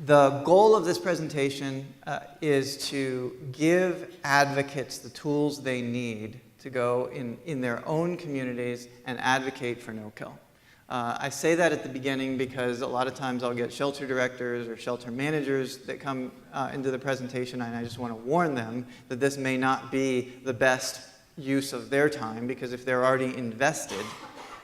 The goal of this presentation is to give advocates the tools they need to go in their own communities and advocate for no-kill. I say that at the beginning because a lot of times I'll get shelter directors or shelter managers that come into the presentation, and I just want to warn them that this may not be the best use of their time, because if they're already invested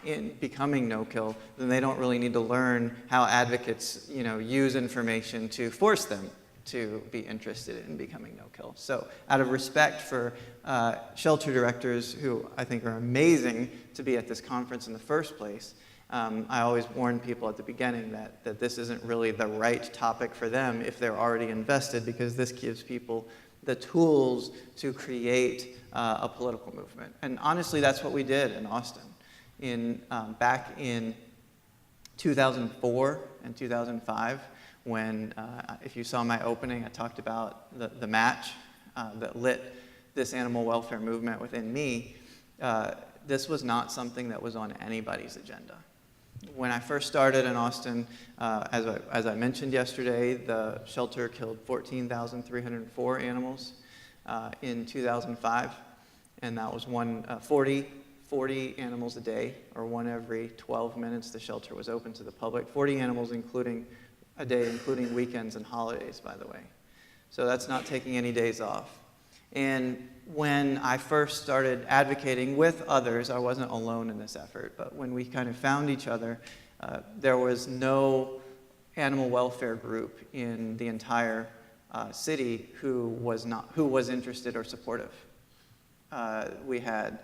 in becoming no-kill, then they don't really need to learn how advocates, use information to force them to be interested in becoming no-kill. So out of respect for shelter directors, who I think are amazing to be at this conference in the first place, I always warn people at the beginning that this isn't really the right topic for them if they're already invested, because this gives people the tools to create a political movement. And honestly, that's what we did in Austin. Back in 2004 and 2005, when, if you saw my opening, I talked about the match that lit this animal welfare movement within me. This was not something that was on anybody's agenda. When I first started in Austin, as I mentioned yesterday, the shelter killed 14,304 animals in 2005, and that was 40 animals a day, or one every 12 minutes the shelter was open to the public. 40 animals a day, including weekends and holidays, by the way. So that's not taking any days off. And when I first started advocating with others, I wasn't alone in this effort, but when we kind of found each other, there was no animal welfare group in the entire city who was interested or supportive. We had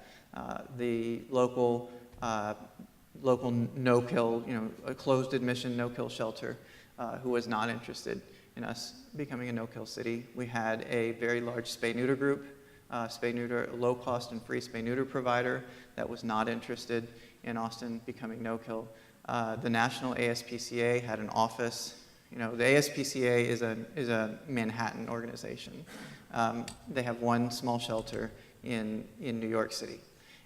the local no-kill, a closed admission no-kill shelter, who was not interested in us becoming a no-kill city. We had a very large spay-neuter group, low-cost and free spay-neuter provider that was not interested in Austin becoming no-kill. The national ASPCA had an office. The ASPCA is a Manhattan organization. They have one small shelter in New York City,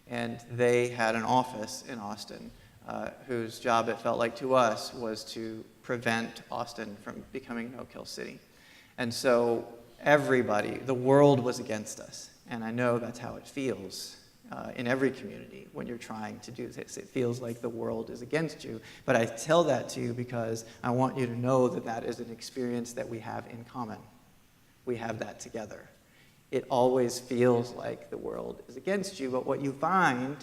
and they had an office in Austin whose job, it felt like to us, was to prevent Austin from becoming a no-kill city. And so everybody, the world was against us. And I know that's how it feels in every community when you're trying to do this. It feels like the world is against you. But I tell that to you because I want you to know that that is an experience that we have in common. We have that together. It always feels like the world is against you, but what you find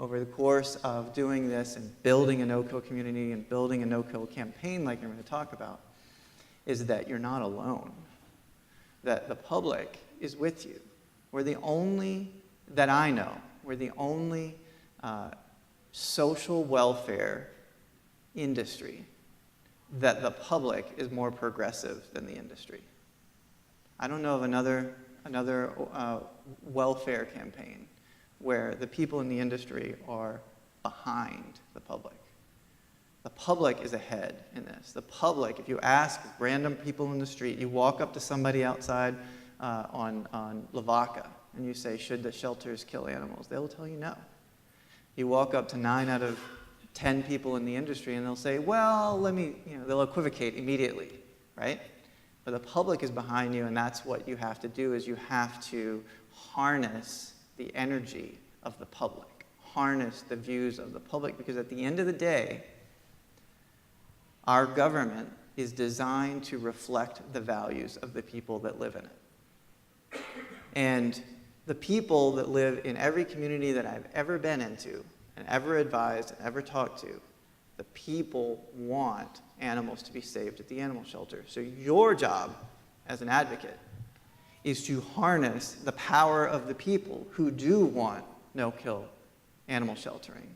over the course of doing this and building a no-kill community and building a no-kill campaign like I'm going to talk about is that you're not alone, that the public is with you. We're the only, that I know, we're the only social welfare industry that the public is more progressive than the industry. I don't know of another welfare campaign where the people in the industry are behind the public. The public is ahead in this. The public, if you ask random people in the street, you walk up to somebody outside on Lavaca and you say, should the shelters kill animals? They'll tell you no. You walk up to 9 out of 10 people in the industry and they'll say, well, they'll equivocate immediately, right? But the public is behind you, and that's what you have to do, is you have to harness the energy of the public, harness the views of the public, because at the end of the day, our government is designed to reflect the values of the people that live in it. And the people that live in every community that I've ever been into and ever advised and ever talked to, the people want animals to be saved at the animal shelter. So your job as an advocate is to harness the power of the people who do want no-kill animal sheltering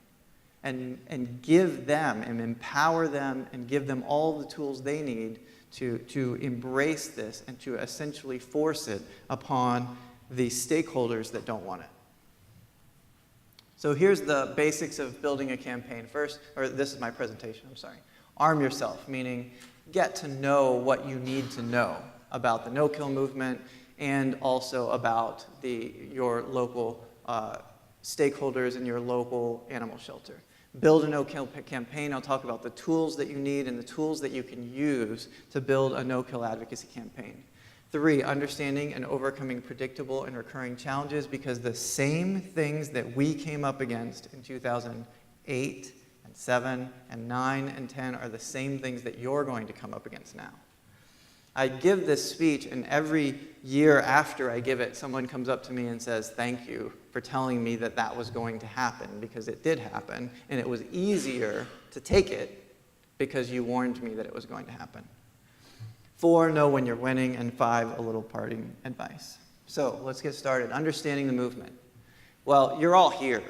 and give them and empower them and give them all the tools they need to embrace this and to essentially force it upon the stakeholders that don't want it. So here's the basics of building a campaign. First, or this is my presentation, I'm sorry. Arm yourself, meaning get to know what you need to know about the no-kill movement and also about your local stakeholders in your local animal shelter. Build a no-kill campaign. I'll talk about the tools that you need and the tools that you can use to build a no-kill advocacy campaign. 3, understanding and overcoming predictable and recurring challenges, because the same things that we came up against in 2008 and 7 and 9 and 10 are the same things that you're going to come up against now. I give this speech, and every year after I give it, someone comes up to me and says, thank you for telling me that that was going to happen, because it did happen, and it was easier to take it because you warned me that it was going to happen. 4, know when you're winning, and 5, a little parting advice. So let's get started. Understanding the movement. Well, you're all here,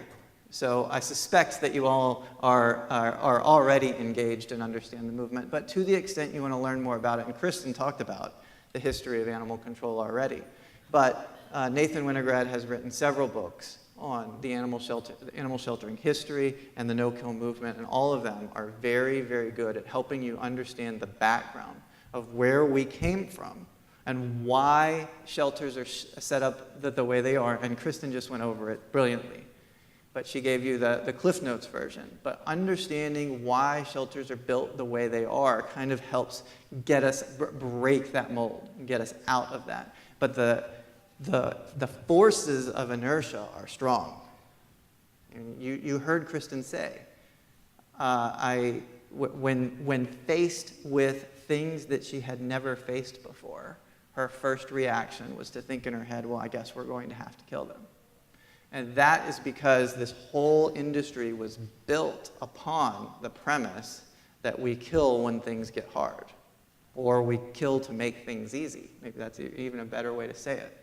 so I suspect that you all are already engaged and understand the movement, but to the extent you want to learn more about it, and Kristen talked about the history of animal control already, but Nathan Winograd has written several books on the animal sheltering history and the no-kill movement, and all of them are very, very good at helping you understand the background of where we came from and why shelters are set up the way they are, and Kristen just went over it brilliantly. But she gave you the Cliff Notes version. But understanding why shelters are built the way they are kind of helps get us, break that mold, and get us out of that. But the forces of inertia are strong. And you heard Kristen say, when faced with things that she had never faced before, her first reaction was to think in her head, well, I guess we're going to have to kill them. And that is because this whole industry was built upon the premise that we kill when things get hard, or we kill to make things easy. Maybe that's even a better way to say it.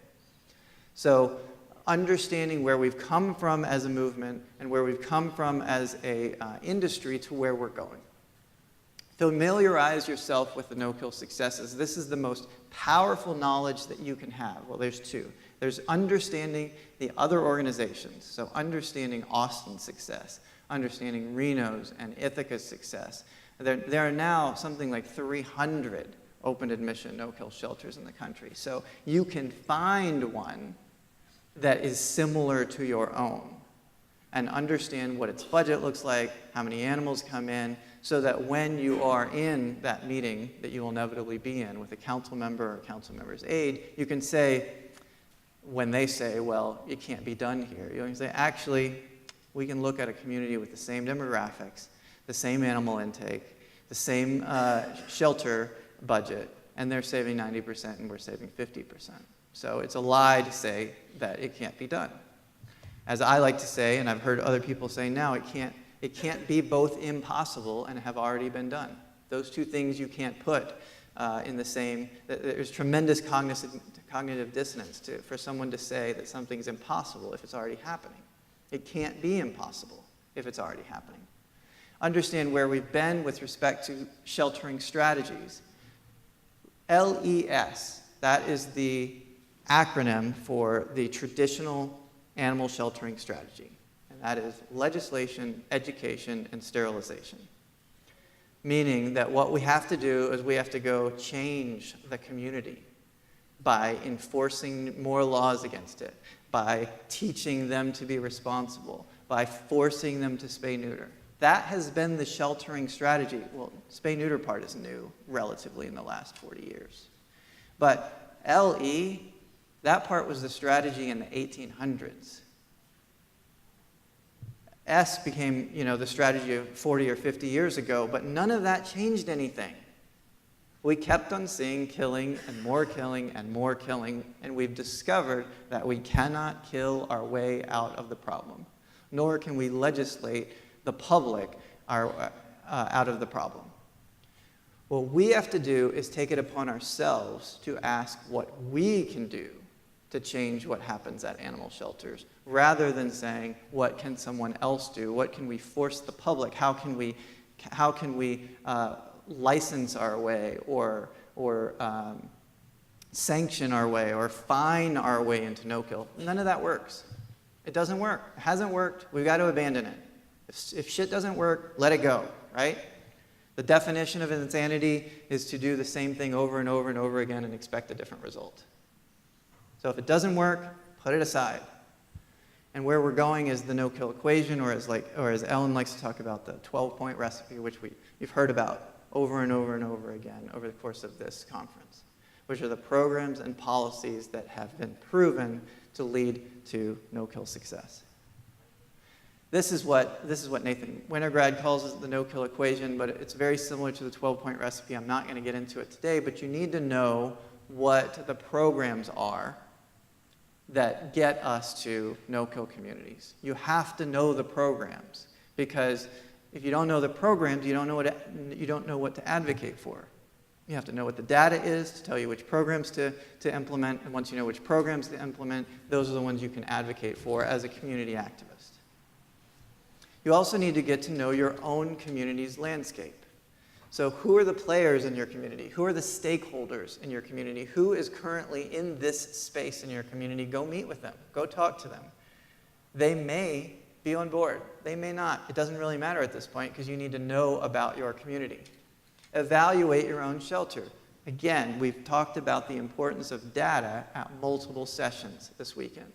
So understanding where we've come from as a movement and where we've come from as an industry to where we're going. Familiarize yourself with the no-kill successes. This is the most powerful knowledge that you can have. Well, there's 2. There's understanding the other organizations, so understanding Austin's success, understanding Reno's and Ithaca's success. There are now something like 300 open admission no-kill shelters in the country. So you can find one that is similar to your own and understand what its budget looks like, how many animals come in, so that when you are in that meeting that you will inevitably be in with a council member or council member's aide, you can say, when they say, well, it can't be done here, you can say, actually, we can look at a community with the same demographics, the same animal intake, the same shelter budget, and they're saving 90% and we're saving 50%. So it's a lie to say that it can't be done. As I like to say, and I've heard other people say now, it can't be both impossible and have already been done. Those two things you can't put in the same. There's tremendous cognitive dissonance for someone to say that something's impossible if it's already happening. It can't be impossible if it's already happening. Understand where we've been with respect to sheltering strategies. LES, that is the acronym for the traditional animal sheltering strategy. And that is legislation, education, and sterilization. Meaning that what we have to do is we have to go change the community by enforcing more laws against it, by teaching them to be responsible, by forcing them to spay-neuter. That has been the sheltering strategy. Well, spay-neuter part is new, relatively, in the last 40 years. But LE, that part was the strategy in the 1800s. S became, the strategy of 40 or 50 years ago, but none of that changed anything. We kept on seeing killing and more killing and more killing, and we've discovered that we cannot kill our way out of the problem, nor can we legislate the public out of the problem. What we have to do is take it upon ourselves to ask what we can do to change what happens at animal shelters, rather than saying, what can someone else do? What can we force the public? How can we license our way or sanction our way or fine our way into no-kill? None of that works. It doesn't work. It hasn't worked. We've got to abandon it. If shit doesn't work, let it go, right? The definition of insanity is to do the same thing over and over and over again and expect a different result. So if it doesn't work, put it aside. And where we're going is the no-kill equation, or as Ellen likes to talk about, the 12-point recipe, which you've heard about over and over and over again over the course of this conference, which are the programs and policies that have been proven to lead to no-kill success. This is what Nathan Winograd calls the no-kill equation, but it's very similar to the 12-point recipe. I'm not going to get into it today, but you need to know what the programs are that get us to no-kill communities. You have to know the programs, because if you don't know the programs, you don't know what to advocate for. You have to know what the data is to tell you which programs to implement, and once you know which programs to implement, those are the ones you can advocate for as a community activist. You also need to get to know your own community's landscape. So who are the players in your community? Who are the stakeholders in your community? Who is currently in this space in your community? Go meet with them. Go talk to them. They may be on board. They may not. It doesn't really matter at this point, because you need to know about your community. Evaluate your own shelter. Again, we've talked about the importance of data at multiple sessions this weekend.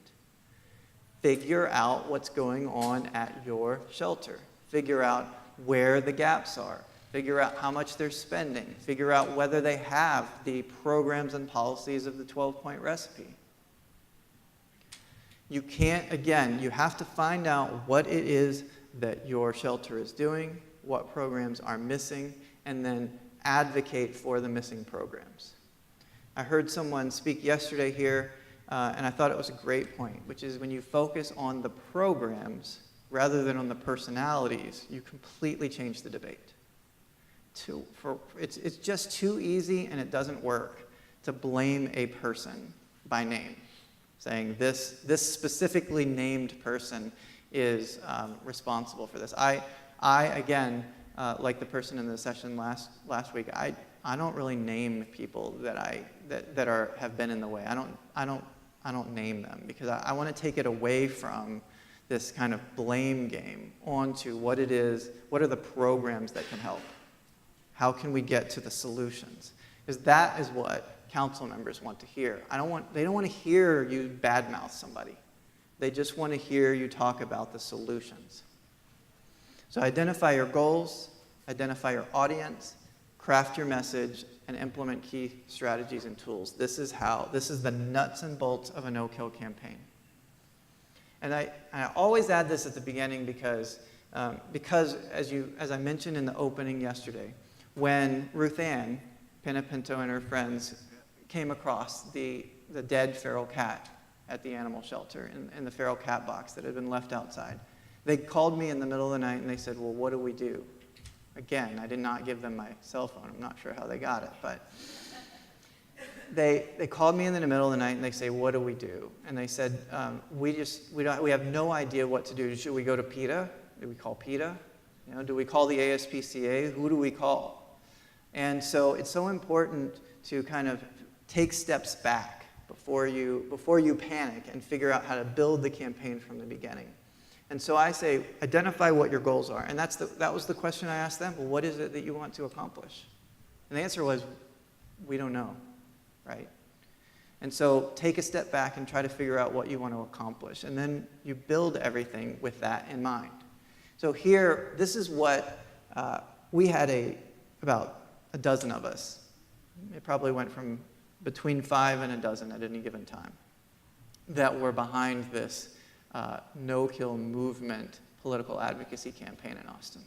Figure out what's going on at your shelter. Figure out where the gaps are. Figure out how much they're spending. Figure out whether they have the programs and policies of the 12-point recipe. You have to find out what it is that your shelter is doing, what programs are missing, and then advocate for the missing programs. I heard someone speak yesterday here, and I thought it was a great point, which is when you focus on the programs rather than on the personalities, you completely change the debate. It's just too easy, and it doesn't work, to blame a person by name, saying this specifically named person is responsible for this. I again, like the person in the session last week, I don't really name people that have been in the way. I don't name them, because I want to take it away from this kind of blame game onto what it is, what are the programs that can help? How can we get to the solutions? Because that is what council members want to hear. They don't want to hear you badmouth somebody. They just want to hear you talk about the solutions. So identify your goals, identify your audience, craft your message, and implement key strategies and tools. This is the nuts and bolts of a no-kill campaign. And I always add this at the beginning because as I mentioned in the opening yesterday, when Ruth Ann Pinapinto and her friends came across the dead feral cat at the animal shelter in the feral cat box that had been left outside, they called me in the middle of the night and they said, well, what do we do? Again, I did not give them my cell phone. I'm not sure how they got it, but they called me in the middle of the night and they say, what do we do? And they said, we have no idea what to do. Should we go to PETA? Do we call PETA? Do we call the ASPCA? Who do we call? And so it's so important to kind of take steps back before you panic and figure out how to build the campaign from the beginning. And so I say, identify what your goals are. And that was the question I asked them. Well, what is it that you want to accomplish? And the answer was, we don't know, right? And so take a step back and try to figure out what you want to accomplish. And then you build everything with that in mind. So here, this is what we had about a dozen of us. It probably went from between 5 and a dozen at any given time that were behind this no-kill movement political advocacy campaign in Austin.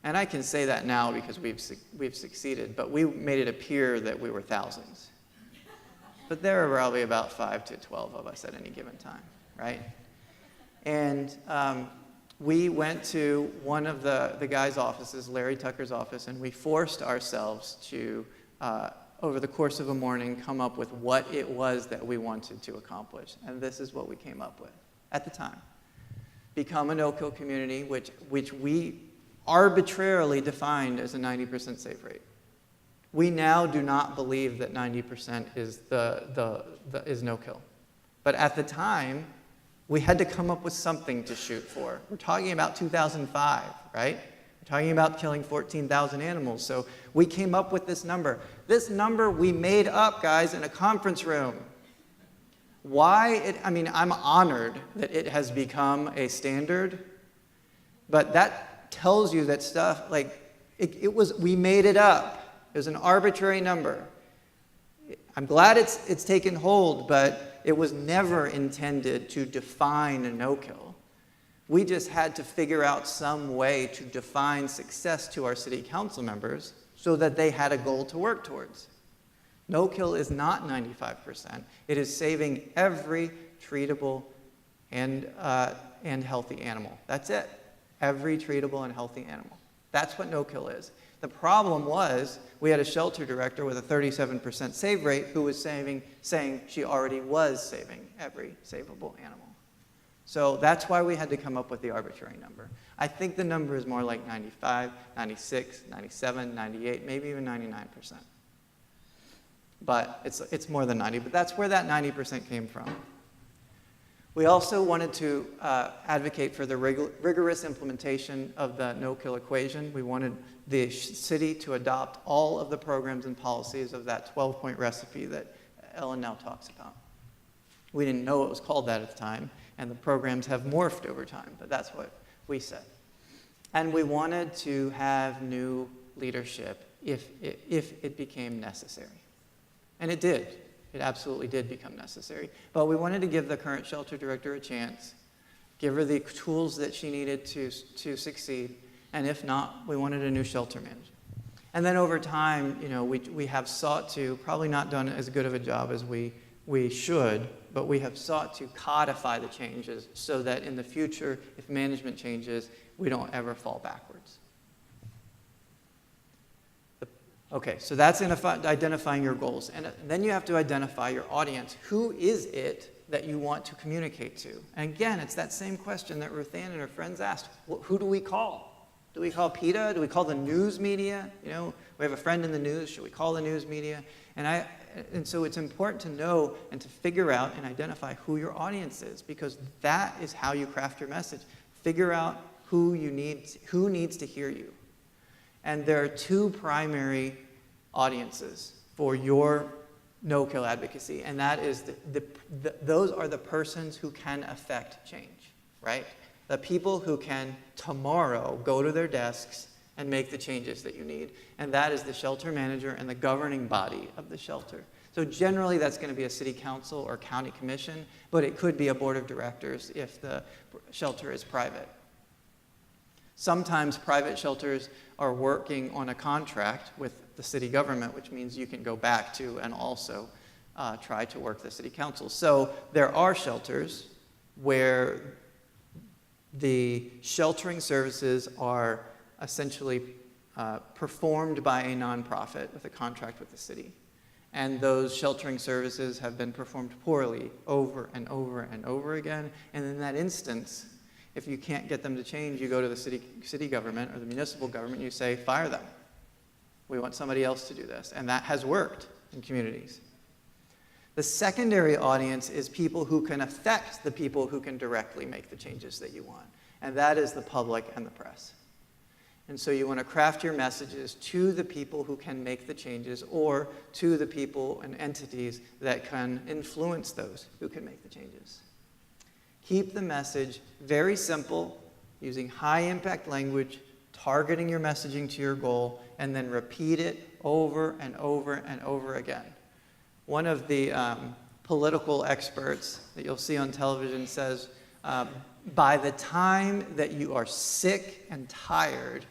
And I can say that now because we've succeeded, but we made it appear that we were thousands. But there are probably about 5 to 12 of us at any given time, right? And we went to one of the guy's offices, Larry Tucker's office, and we forced ourselves to, over the course of a morning, come up with what it was that we wanted to accomplish. And this is what we came up with at the time. Become a no-kill community, which we arbitrarily defined as a 90% safe rate. We now do not believe that 90% is is no-kill. But at the time, we had to come up with something to shoot for. We're talking about 2005, right? We're talking about killing 14,000 animals. So we came up with this number. This number we made up, guys, in a conference room. I'm honored that it has become a standard, but that tells you that stuff, we made it up. It was an arbitrary number. I'm glad it's taken hold, but it was never intended to define a no-kill. We just had to figure out some way to define success to our city council members so that they had a goal to work towards. No-kill is not 95%. It is saving every treatable and healthy animal. That's it. Every treatable and healthy animal. That's what no-kill is. The problem was we had a shelter director with a 37% save rate who was saying she already was saving every savable animal. So that's why we had to come up with the arbitrary number. I think the number is more like 95, 96, 97, 98, maybe even 99%. But it's more than 90, but that's where that 90% came from. We also wanted to advocate for the rigorous implementation of the Nokill Equation. We wanted the city to adopt all of the programs and policies of that 12-point recipe that Ellen now talks about. We didn't know it was called that at the time, and the programs have morphed over time, but that's what we said. And we wanted to have new leadership if it became necessary. And it did. It absolutely did become necessary. But we wanted to give the current shelter director a chance, give her the tools that she needed to succeed, and if not, we wanted a new shelter manager. And then over time, we have sought to, probably not done as good of a job as we should, but we have sought to codify the changes so that in the future, if management changes, we don't ever fall backwards. Okay, so that's identifying your goals. And then you have to identify your audience. Who is it that you want to communicate to? And again, it's that same question that Ruth Ann and her friends asked. Who do we call? Do we call PETA? Do we call the news media? We have a friend in the news. Should we call the news media? And so it's important to know and to figure out and identify who your audience is, because that is how you craft your message. Figure out who needs to hear you. And there are two primary audiences for your no-kill advocacy, and that is those are the persons who can affect change, right? The people who can tomorrow go to their desks and make the changes that you need, and that is the shelter manager and the governing body of the shelter. So generally that's going to be a city council or county commission, but it could be a board of directors if the shelter is private. Sometimes private shelters are working on a contract with the city government, which means you can go back to and also try to work the city council. So there are shelters where the sheltering services are essentially performed by a nonprofit with a contract with the city. And those sheltering services have been performed poorly over and over and over again. And in that instance, if you can't get them to change, you go to the city government or the municipal government and you say, fire them. We want somebody else to do this. And that has worked in communities. The secondary audience is people who can affect the people who can directly make the changes that you want. And that is the public and the press. And so you want to craft your messages to the people who can make the changes or to the people and entities that can influence those who can make the changes. Keep the message very simple, using high-impact language, targeting your messaging to your goal, and then repeat it over and over and over again. One of the political experts that you'll see on television says, by the time that you are sick and tired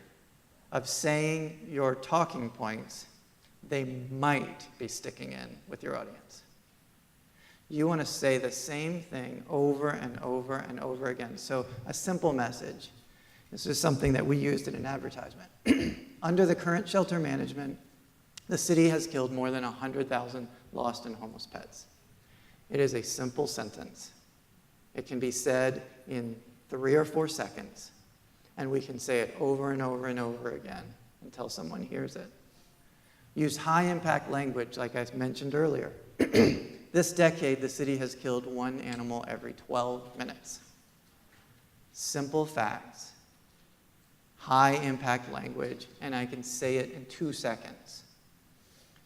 of saying your talking points, they might be sticking in with your audience. You want to say the same thing over and over and over again. So a simple message. This is something that we used in an advertisement. Under the current shelter management, the city has killed more than 100,000 lost and homeless pets. It is a simple sentence. It can be said in 3 or 4 seconds, and we can say it over and over and over again until someone hears it. Use high-impact language, like I mentioned earlier. This decade, the city has killed 1 animal every 12 minutes. Simple facts, high-impact language, and I can say it in 2 seconds.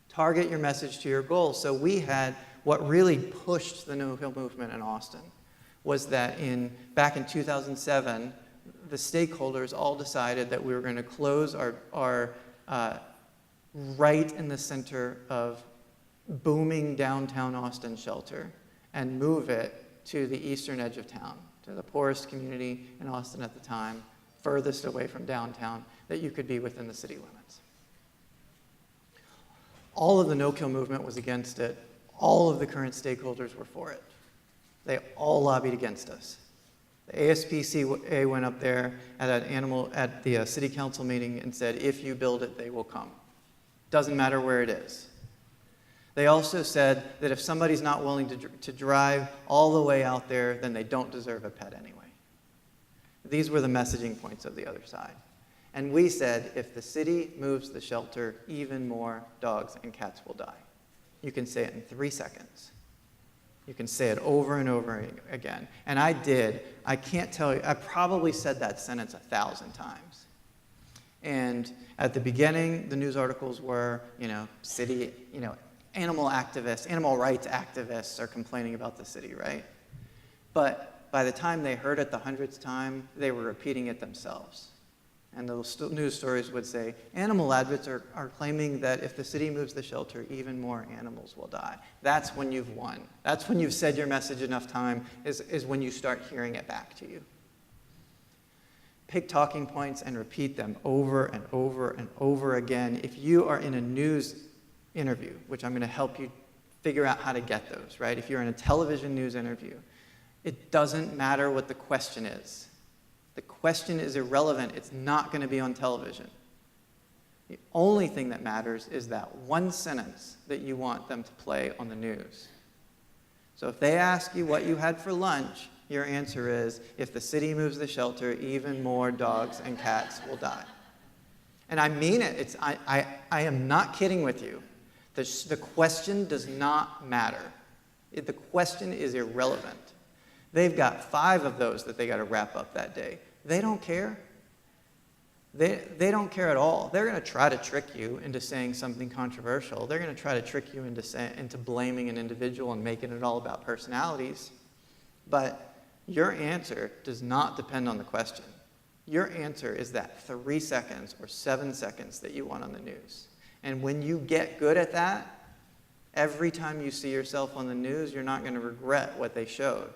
Target your message to your goal. So we had what really pushed the no-kill movement in Austin was that back in 2007, the stakeholders all decided that we were going to close our right in the center of booming downtown Austin shelter and move it to the eastern edge of town, to the poorest community in Austin at the time, furthest away from downtown that you could be within the city limits. All of the no-kill movement was against it. All of the current stakeholders were for it. They all lobbied against us. The ASPCA went up there at the city council meeting and said, if you build it, they will come. Doesn't matter where it is. They also said that if somebody's not willing to drive all the way out there, then they don't deserve a pet anyway. These were the messaging points of the other side. And we said, if the city moves the shelter, even more dogs and cats will die. You can say it in 3 seconds. You can say it over and over again. And I did. I can't tell you. I probably said that sentence 1,000 times. And at the beginning, the news articles were, city, animal activists, animal rights activists are complaining about the city, right? But by the time they heard it the 100th time, they were repeating it themselves. And the news stories would say, animal advocates are claiming that if the city moves the shelter, even more animals will die. That's when you've won. That's when you've said your message enough time, is when you start hearing it back to you. Pick talking points and repeat them over and over and over again. If you are in a news interview, which I'm going to help you figure out how to get those, right? If you're in a television news interview, it doesn't matter what the question is. The question is irrelevant. It's not going to be on television. The only thing that matters is that one sentence that you want them to play on the news. So if they ask you what you had for lunch, your answer is, if the city moves the shelter, even more dogs and cats will die. And I mean it. I am not kidding with you. The question does not matter. The question is irrelevant. They've got 5 of those that they got to wrap up that day. They don't care. They don't care at all. They're going to try to trick you into saying something controversial. They're going to try to trick you into blaming an individual and making it all about personalities. But your answer does not depend on the question. Your answer is that 3 seconds or 7 seconds that you want on the news. And when you get good at that, every time you see yourself on the news, you're not going to regret what they showed,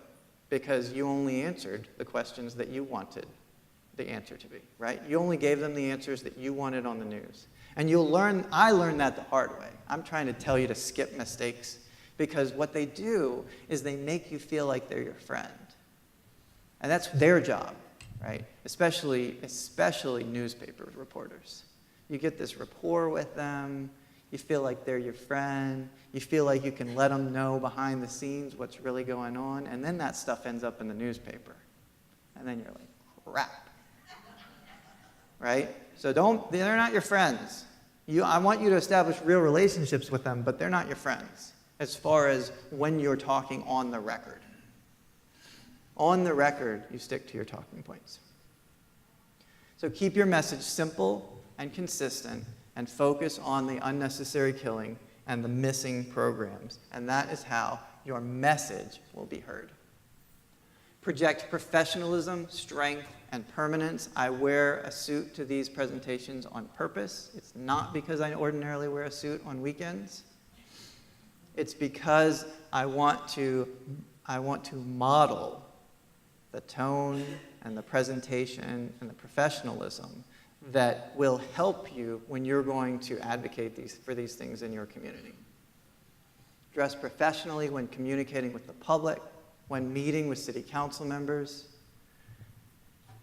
because you only answered the questions that you wanted the answer to be, right? You only gave them the answers that you wanted on the news. And I learned that the hard way. I'm trying to tell you to skip mistakes, because what they do is they make you feel like they're your friend. And that's their job, right? Especially newspaper reporters. You get this rapport with them. You feel like they're your friend. You feel like you can let them know behind the scenes what's really going on. And then that stuff ends up in the newspaper. And then you're like, crap. Right? So they're not your friends. I want you to establish real relationships with them, but they're not your friends as far as when you're talking on the record. On the record, you stick to your talking points. So keep your message simple and consistent, and focus on the unnecessary killing and the missing programs. And that is how your message will be heard. Project professionalism, strength, and permanence. I wear a suit to these presentations on purpose. It's not because I ordinarily wear a suit on weekends. It's because I want to model the tone and the presentation and the professionalism that will help you when you're going to advocate for these things in your community. Dress professionally when communicating with the public, when meeting with city council members,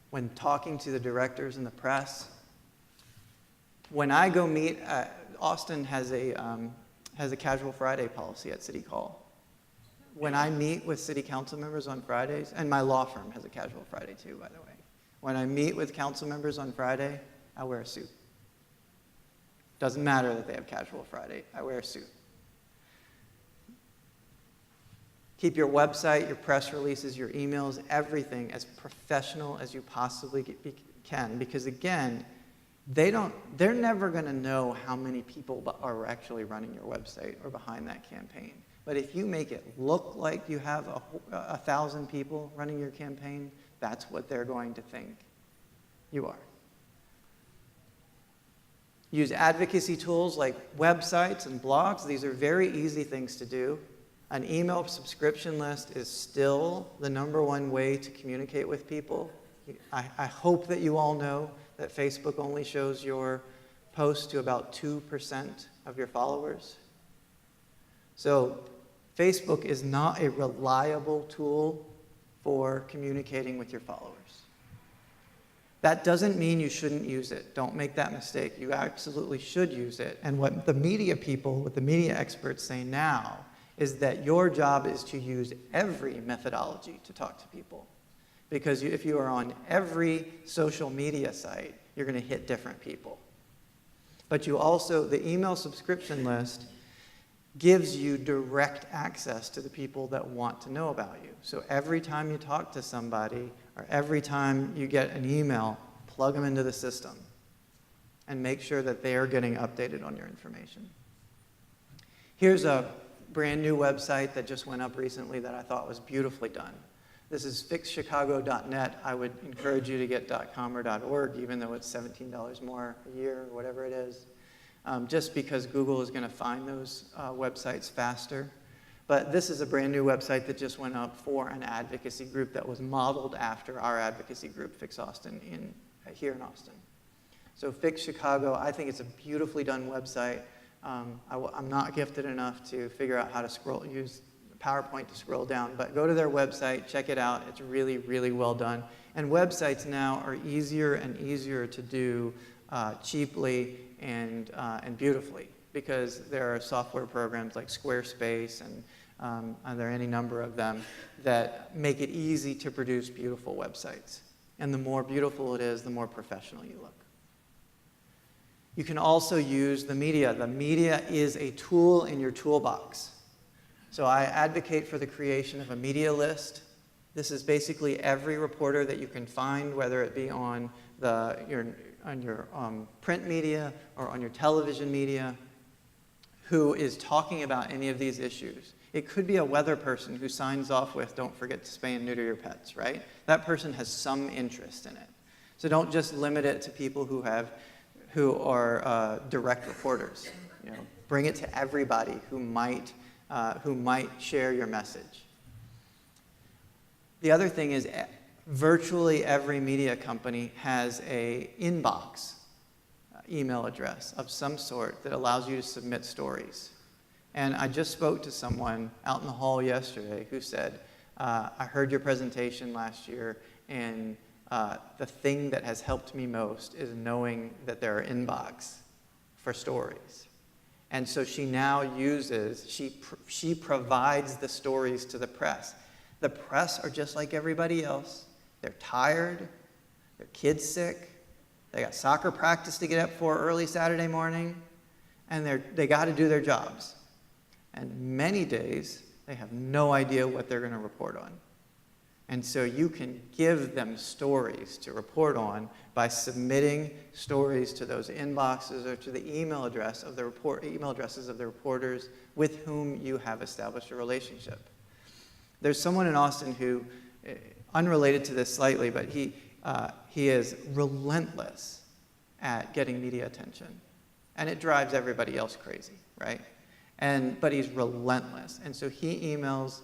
when talking to the directors and the press. When I go meet, Austin has a casual Friday policy at City Hall. When I meet with city council members on Fridays, and my law firm has a casual Friday too, by the way. When I meet with council members on Friday, I wear a suit. Doesn't matter that they have casual Friday, I wear a suit. Keep your website, your press releases, your emails, everything as professional as you possibly can, because again, they're never going to know how many people are actually running your website or behind that campaign. But if you make it look like you have 1,000 people running your campaign, that's what they're going to think you are. Use advocacy tools like websites and blogs. These are very easy things to do. An email subscription list is still the #1 way to communicate with people. I hope that you all know that Facebook only shows your posts to about 2% of your followers. So Facebook is not a reliable tool for communicating with your followers. That doesn't mean you shouldn't use it. Don't make that mistake. You absolutely should use it. And what the media people, what the media experts say now, is that your job is to use every methodology to talk to people. Because if you are on every social media site, you're going to hit different people. But you also, the email subscription list gives you direct access to the people that want to know about you. So every time you talk to somebody, or every time you get an email, plug them into the system and make sure that they are getting updated on your information. Here's a brand new website that just went up recently that I thought was beautifully done. This is fixchicago.net. I would encourage you to get .com or .org, even though it's $17 more a year or whatever it is, just because Google is going to find those websites faster. But this is a brand new website that just went up for an advocacy group that was modeled after our advocacy group, Fix Austin, here in Austin. So Fix Chicago, I think it's a beautifully done website. I'm not gifted enough to figure out how to use PowerPoint to scroll down, but go to their website, check it out. It's really, really well done. And websites now are easier and easier to do cheaply and beautifully, because there are software programs like Squarespace, and there are any number of them that make it easy to produce beautiful websites. And the more beautiful it is, the more professional you look. You can also use the media. The media is a tool in your toolbox. So I advocate for the creation of a media list. This is basically every reporter that you can find, whether it be on your print media or on your television media, who is talking about any of these issues. It could be a weather person who signs off with, "Don't forget to spay and neuter your pets," right? That person has some interest in it. So don't just limit it to people who are direct reporters. Bring it to everybody who might share your message. The other thing is, virtually every media company has an inbox email address of some sort that allows you to submit stories. And I just spoke to someone out in the hall yesterday who said, I heard your presentation last year, and the thing that has helped me most is knowing that there are inbox for stories. And so she now she provides the stories to the press. The press are just like everybody else. They're tired, their kid's sick, they got soccer practice to get up for early Saturday morning, and they got to do their jobs. And many days, they have no idea what they're going to report on. And so you can give them stories to report on by submitting stories to those inboxes or to the email addresses of the reporters with whom you have established a relationship. There's someone in Austin who, unrelated to this slightly, but he is relentless at getting media attention. And it drives everybody else crazy, right? But he's relentless. And so he emails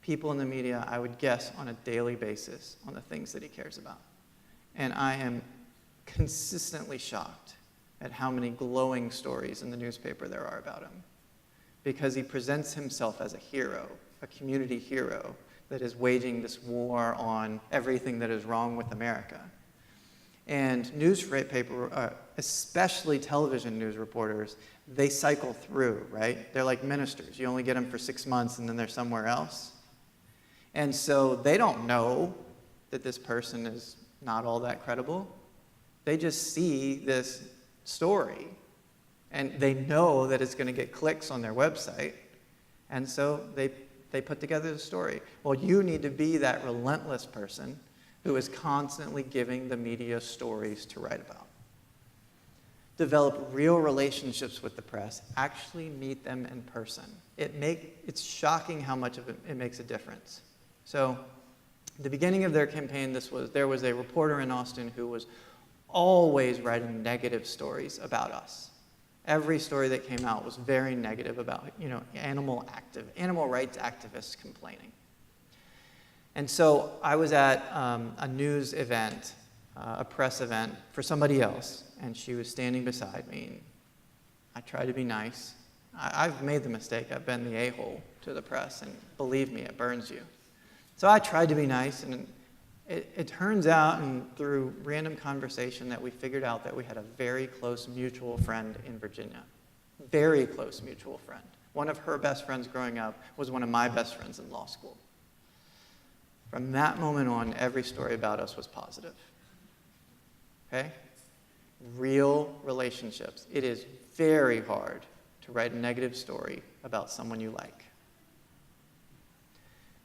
people in the media, I would guess, on a daily basis on the things that he cares about. And I am consistently shocked at how many glowing stories in the newspaper there are about him, because he presents himself as a hero, a community hero that is waging this war on everything that is wrong with America. And newspaper, especially television news reporters, they cycle through, right? They're like ministers. You only get them for 6 months and then they're somewhere else. And so they don't know that this person is not all that credible. They just see this story, and they know that it's going to get clicks on their website, and so they put together the story. Well, you need to be that relentless person who is constantly giving the media stories to write about. develop real relationships with the press, actually meet them in person. It's shocking how much of it makes a difference. So at the beginning of their campaign, there was a reporter in Austin who was always writing negative stories about us. Every story that came out was very negative about, animal rights activists complaining. And so I was at a news event, a press event for somebody else, and she was standing beside me. And I tried to be nice. I've made the mistake. I've been the a-hole to the press, and believe me, it burns you. So I tried to be nice, and it turns out, and through random conversation, that we figured out that we had a very close mutual friend in Virginia. Very close mutual friend. One of her best friends growing up was one of my best friends in law school. From that moment on, every story about us was positive. Okay? Real relationships. It is very hard to write a negative story about someone you like.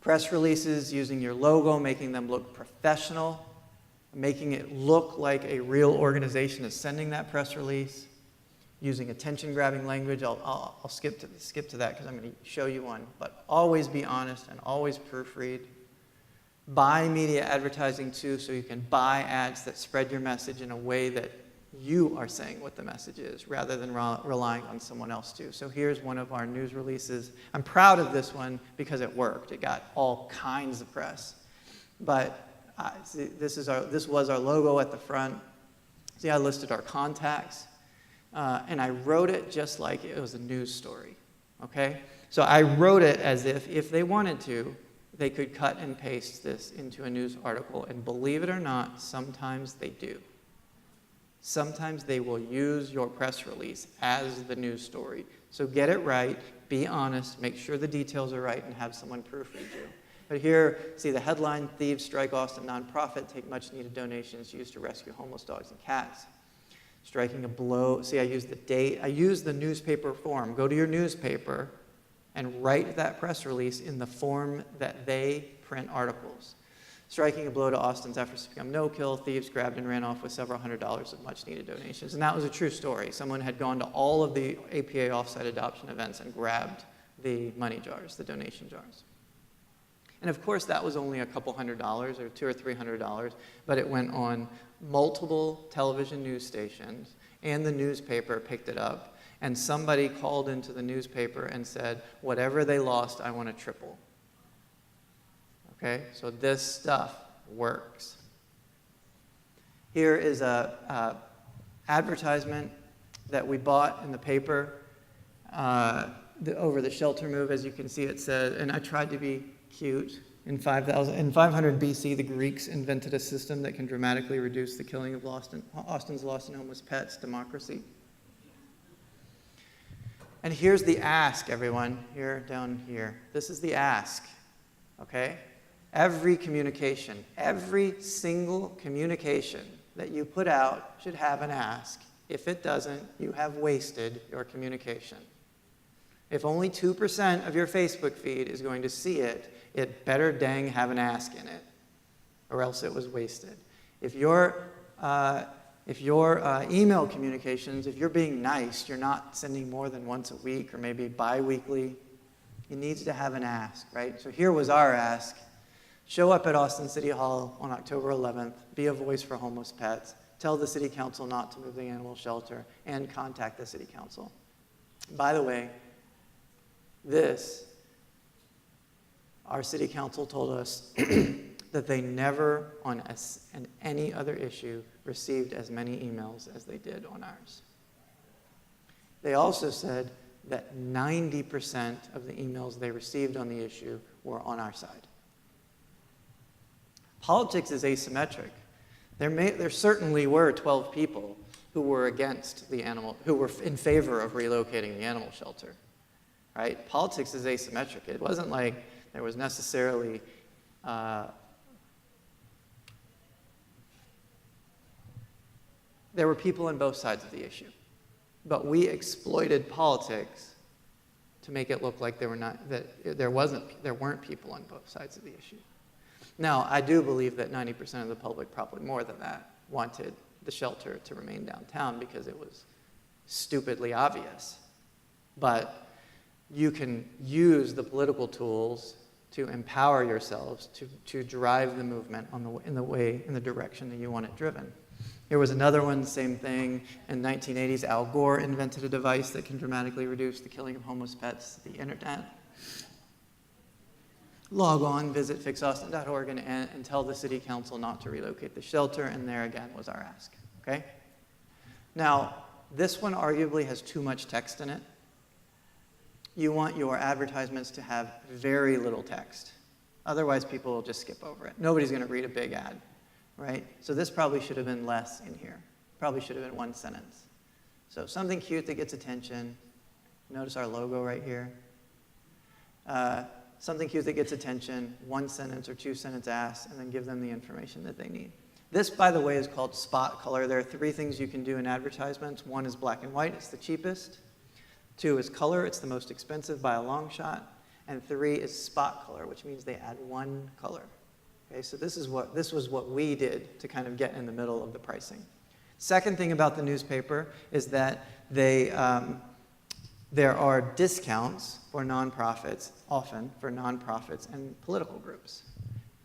Press releases using your logo, making them look professional, making it look like a real organization is sending that press release, using attention-grabbing language. I'll skip to that because I'm going to show you one. But always be honest and always proofread. Buy media advertising too, so you can buy ads that spread your message in a way that you are saying what the message is, rather than relying on someone else to. So here's one of our news releases. I'm proud of this one because it worked. It got all kinds of press. But this was our logo at the front. See, I listed our contacts, and I wrote it just like it was a news story. Okay? So I wrote it as if they wanted to, they could cut and paste this into a news article, and believe it or not, sometimes they do. Sometimes they will use your press release as the news story. So get it right, be honest, make sure the details are right, and have someone proofread you. But here, see the headline, Thieves Strike Austin Nonprofit, Take Much Needed Donations Used to Rescue Homeless Dogs and Cats. Striking a blow, see I used the date, I used the newspaper form. Go to your newspaper and write that press release in the form that they print articles. Striking a blow to Austin's efforts to become no-kill, thieves grabbed and ran off with several $100s of much-needed donations. And that was a true story. Someone had gone to all of the APA offsite adoption events and grabbed the money jars, the donation jars. And of course, that was only a couple $100 or $200 or $300, but it went on multiple television news stations, and the newspaper picked it up. And somebody called into the newspaper and said, whatever they lost, I want to triple. Okay, so this stuff works. Here is a advertisement that we bought in the paper over the shelter move. As you can see, it said, and I tried to be cute. In 500 BC, the Greeks invented a system that can dramatically reduce the killing of Austin's lost and homeless pets. Democracy. And here's the ask, everyone. Here, down here. This is the ask. Okay? Every communication, every single communication that you put out should have an ask. If it doesn't, you have wasted your communication. If only 2% of your Facebook feed is going to see it, it better dang have an ask in it, or else it was wasted. If your email communications, if you're being nice, you're not sending more than once a week or maybe bi-weekly, it needs to have an ask, right? So here was our ask. Show up at Austin City Hall on October 11th, be a voice for homeless pets, tell the city council not to move the animal shelter, and contact the city council. By the way, our city council told us that they never, on any other issue, received as many emails as they did on ours. They also said that 90% of the emails they received on the issue were on our side. Politics is asymmetric. There certainly were 12 people who were against who were in favor of relocating the animal shelter, right? Politics is asymmetric. It wasn't like there was necessarily there were people on both sides of the issue, but we exploited politics to make it look like there weren't people on both sides of the issue. Now, I do believe that 90% of the public, probably more than that, wanted the shelter to remain downtown because it was stupidly obvious. But you can use the political tools to empower yourselves to drive the movement in the direction that you want it driven. There was another one, same thing. In the 1980s, Al Gore invented a device that can dramatically reduce the killing of homeless pets, the internet. Log on, visit fixaustin.org, and tell the city council not to relocate the shelter, and there again was our ask, okay? Now, this one arguably has too much text in it. You want your advertisements to have very little text. Otherwise, people will just skip over it. Nobody's going to read a big ad, right? So this probably should have been less in here. Probably should have been one sentence. So something cute that gets attention. Notice our logo right here. Something cute that gets attention, one sentence or two sentence ask, and then give them the information that they need. This, by the way, is called spot color. There are 3 things you can do in advertisements. 1 is black and white. It's the cheapest. 2 is color. It's the most expensive by a long shot. And 3 is spot color, which means they add 1 color. Okay, so this was what we did to kind of get in the middle of the pricing. Second thing about the newspaper is that there are discounts for nonprofits, often for nonprofits and political groups.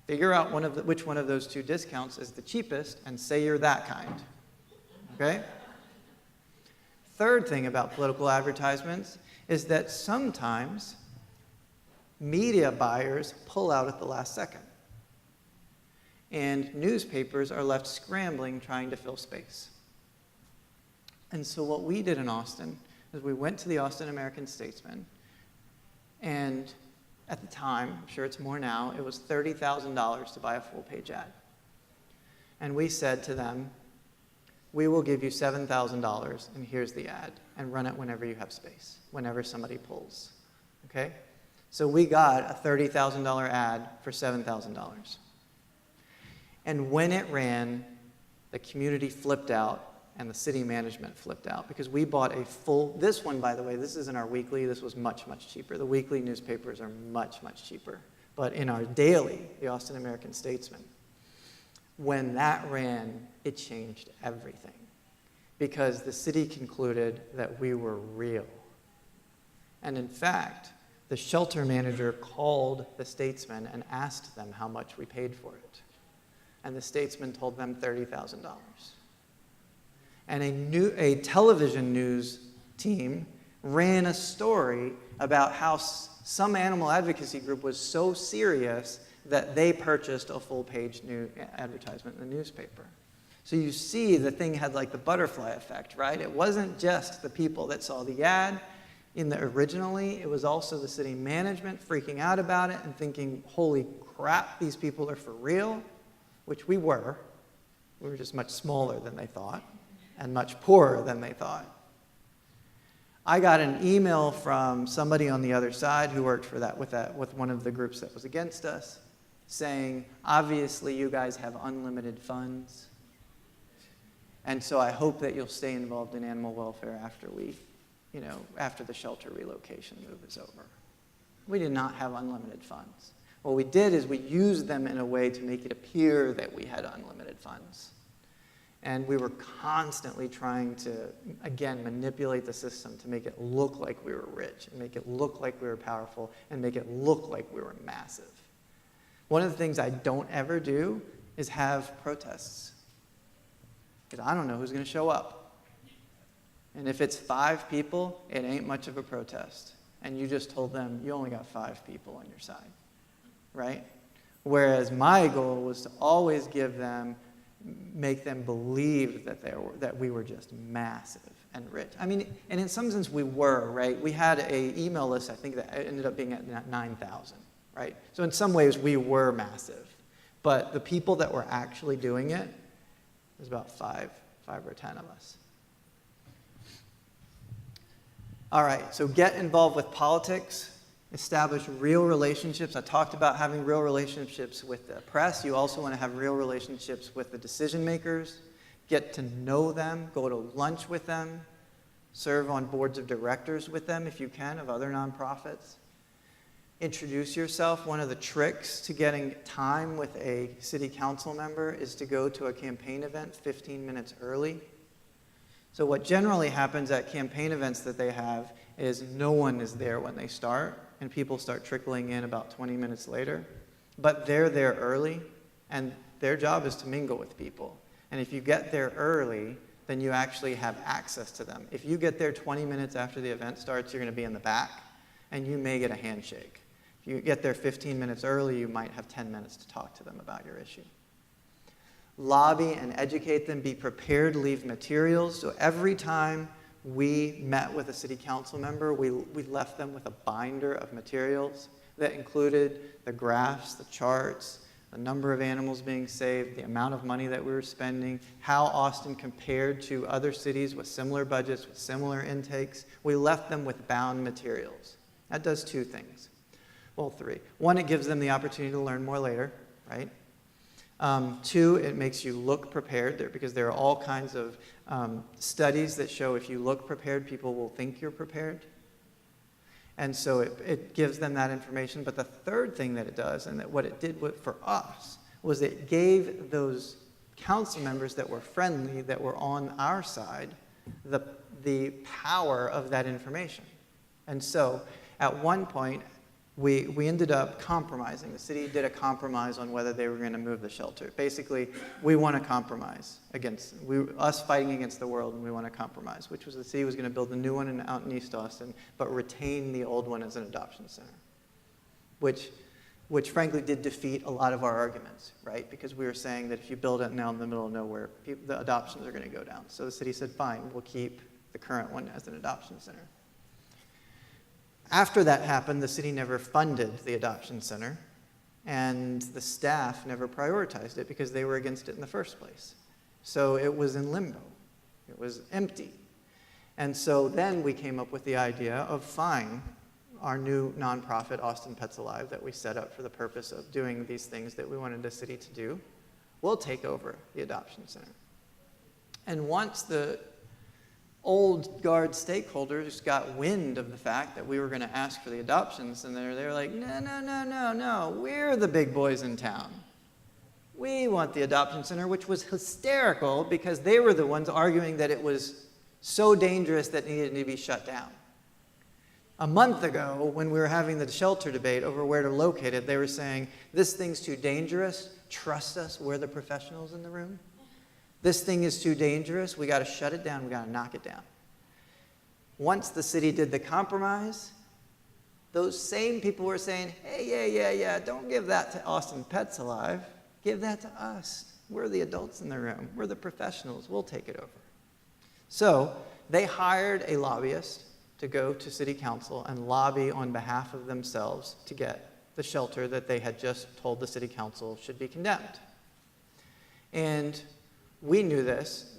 Figure out which one of those 2 discounts is the cheapest and say you're that kind, okay? Third thing about political advertisements is that sometimes media buyers pull out at the last second. And newspapers are left scrambling trying to fill space. And so what we did in Austin is we went to the Austin American-Statesman, and at the time, I'm sure it's more now, it was $30,000 to buy a full-page ad. And we said to them, we will give you $7,000, and here's the ad, and run it whenever you have space, whenever somebody pulls, okay? So we got a $30,000 ad for $7,000. And when it ran, the community flipped out, and the city management flipped out, because we bought a full, this one, by the way, this isn't our weekly, this was much, much cheaper. The weekly newspapers are much, much cheaper. But in our daily, the Austin American-Statesman, when that ran, it changed everything, because the city concluded that we were real. And in fact, the shelter manager called the Statesman and asked them how much we paid for it. And the Statesman told them $30,000. And a television news team ran a story about how some animal advocacy group was so serious that they purchased a full-page new advertisement in the newspaper. So you see the thing had like the butterfly effect, right? It wasn't just the people that saw the ad originally, it was also the city management freaking out about it and thinking, holy crap, these people are for real, which we were. We were just much smaller than they thought and much poorer than they thought. I got an email from somebody on the other side who worked with one of the groups that was against us, saying, obviously you guys have unlimited funds, and so I hope that you'll stay involved in animal welfare after the shelter relocation move is over. We did not have unlimited funds. What we did is we used them in a way to make it appear that we had unlimited funds. And we were constantly trying to, again, manipulate the system to make it look like we were rich, and make it look like we were powerful, and make it look like we were massive. One of the things I don't ever do is have protests, because I don't know who's going to show up. And if it's 5 people, it ain't much of a protest. And you just told them you only got 5 people on your side, right? Whereas my goal was to always make them believe that we were just massive and rich. I mean, and in some sense we were, right? We had an email list, I think, that ended up being at 9,000, right? So in some ways we were massive. But the people that were actually doing it was about 5 or 10 of us. All right, so get involved with politics. Establish real relationships. I talked about having real relationships with the press. You also want to have real relationships with the decision makers. Get to know them. Go to lunch with them. Serve on boards of directors with them if you can, of other nonprofits. Introduce yourself. One of the tricks to getting time with a city council member is to go to a campaign event 15 minutes early. So what generally happens at campaign events that they have is no one is there when they start, and people start trickling in about 20 minutes later. But they're there early, and their job is to mingle with people. And if you get there early, then you actually have access to them. If you get there 20 minutes after the event starts, you're going to be in the back, and you may get a handshake. If you get there 15 minutes early, you might have 10 minutes to talk to them about your issue. Lobby and educate them. Be prepared to leave materials. So every time we met with a city council member, we left them with a binder of materials that included the graphs, the charts, the number of animals being saved, the amount of money that we were spending, how Austin compared to other cities with similar budgets, with similar intakes. We left them with bound materials. That does two things. Well, three. One, it gives them the opportunity to learn more later, right? Two, it makes you look prepared because there are all kinds of studies that show if you look prepared, people will think you're prepared. And so it gives them that information. But the third thing that it does, and that what it did for us, was it gave those council members that were friendly, that were on our side, the power of that information. And so at one point, we ended up compromising. The city did a compromise on whether they were going to move the shelter. Basically, we want to compromise against, us fighting against the world, and we want to compromise, which was the city was going to build a new one out in East Austin, but retain the old one as an adoption center, which frankly did defeat a lot of our arguments, right? Because we were saying that if you build it now in the middle of nowhere, the adoptions are going to go down. So the city said, fine, we'll keep the current one as an adoption center. After that happened, the city never funded the adoption center, and the staff never prioritized it because they were against it in the first place. So it was in limbo. It was empty. And so then we came up with the idea of, fine, our new nonprofit, Austin Pets Alive, that we set up for the purpose of doing these things that we wanted the city to do, we'll take over the adoption center. And once the old guard stakeholders got wind of the fact that we were going to ask for the adoptions, and they were like, no, we're the big boys in town. We want the adoption center, which was hysterical because they were the ones arguing that it was so dangerous that it needed to be shut down. A month ago, when we were having the shelter debate over where to locate it, they were saying, this thing's too dangerous, trust us, we're the professionals in the room. This thing is too dangerous, we got to shut it down, we got to knock it down. Once the city did the compromise, those same people were saying, hey, yeah, don't give that to Austin Pets Alive, give that to us. We're the adults in the room, we're the professionals, we'll take it over. So they hired a lobbyist to go to city council and lobby on behalf of themselves to get the shelter that they had just told the city council should be condemned. And we knew this,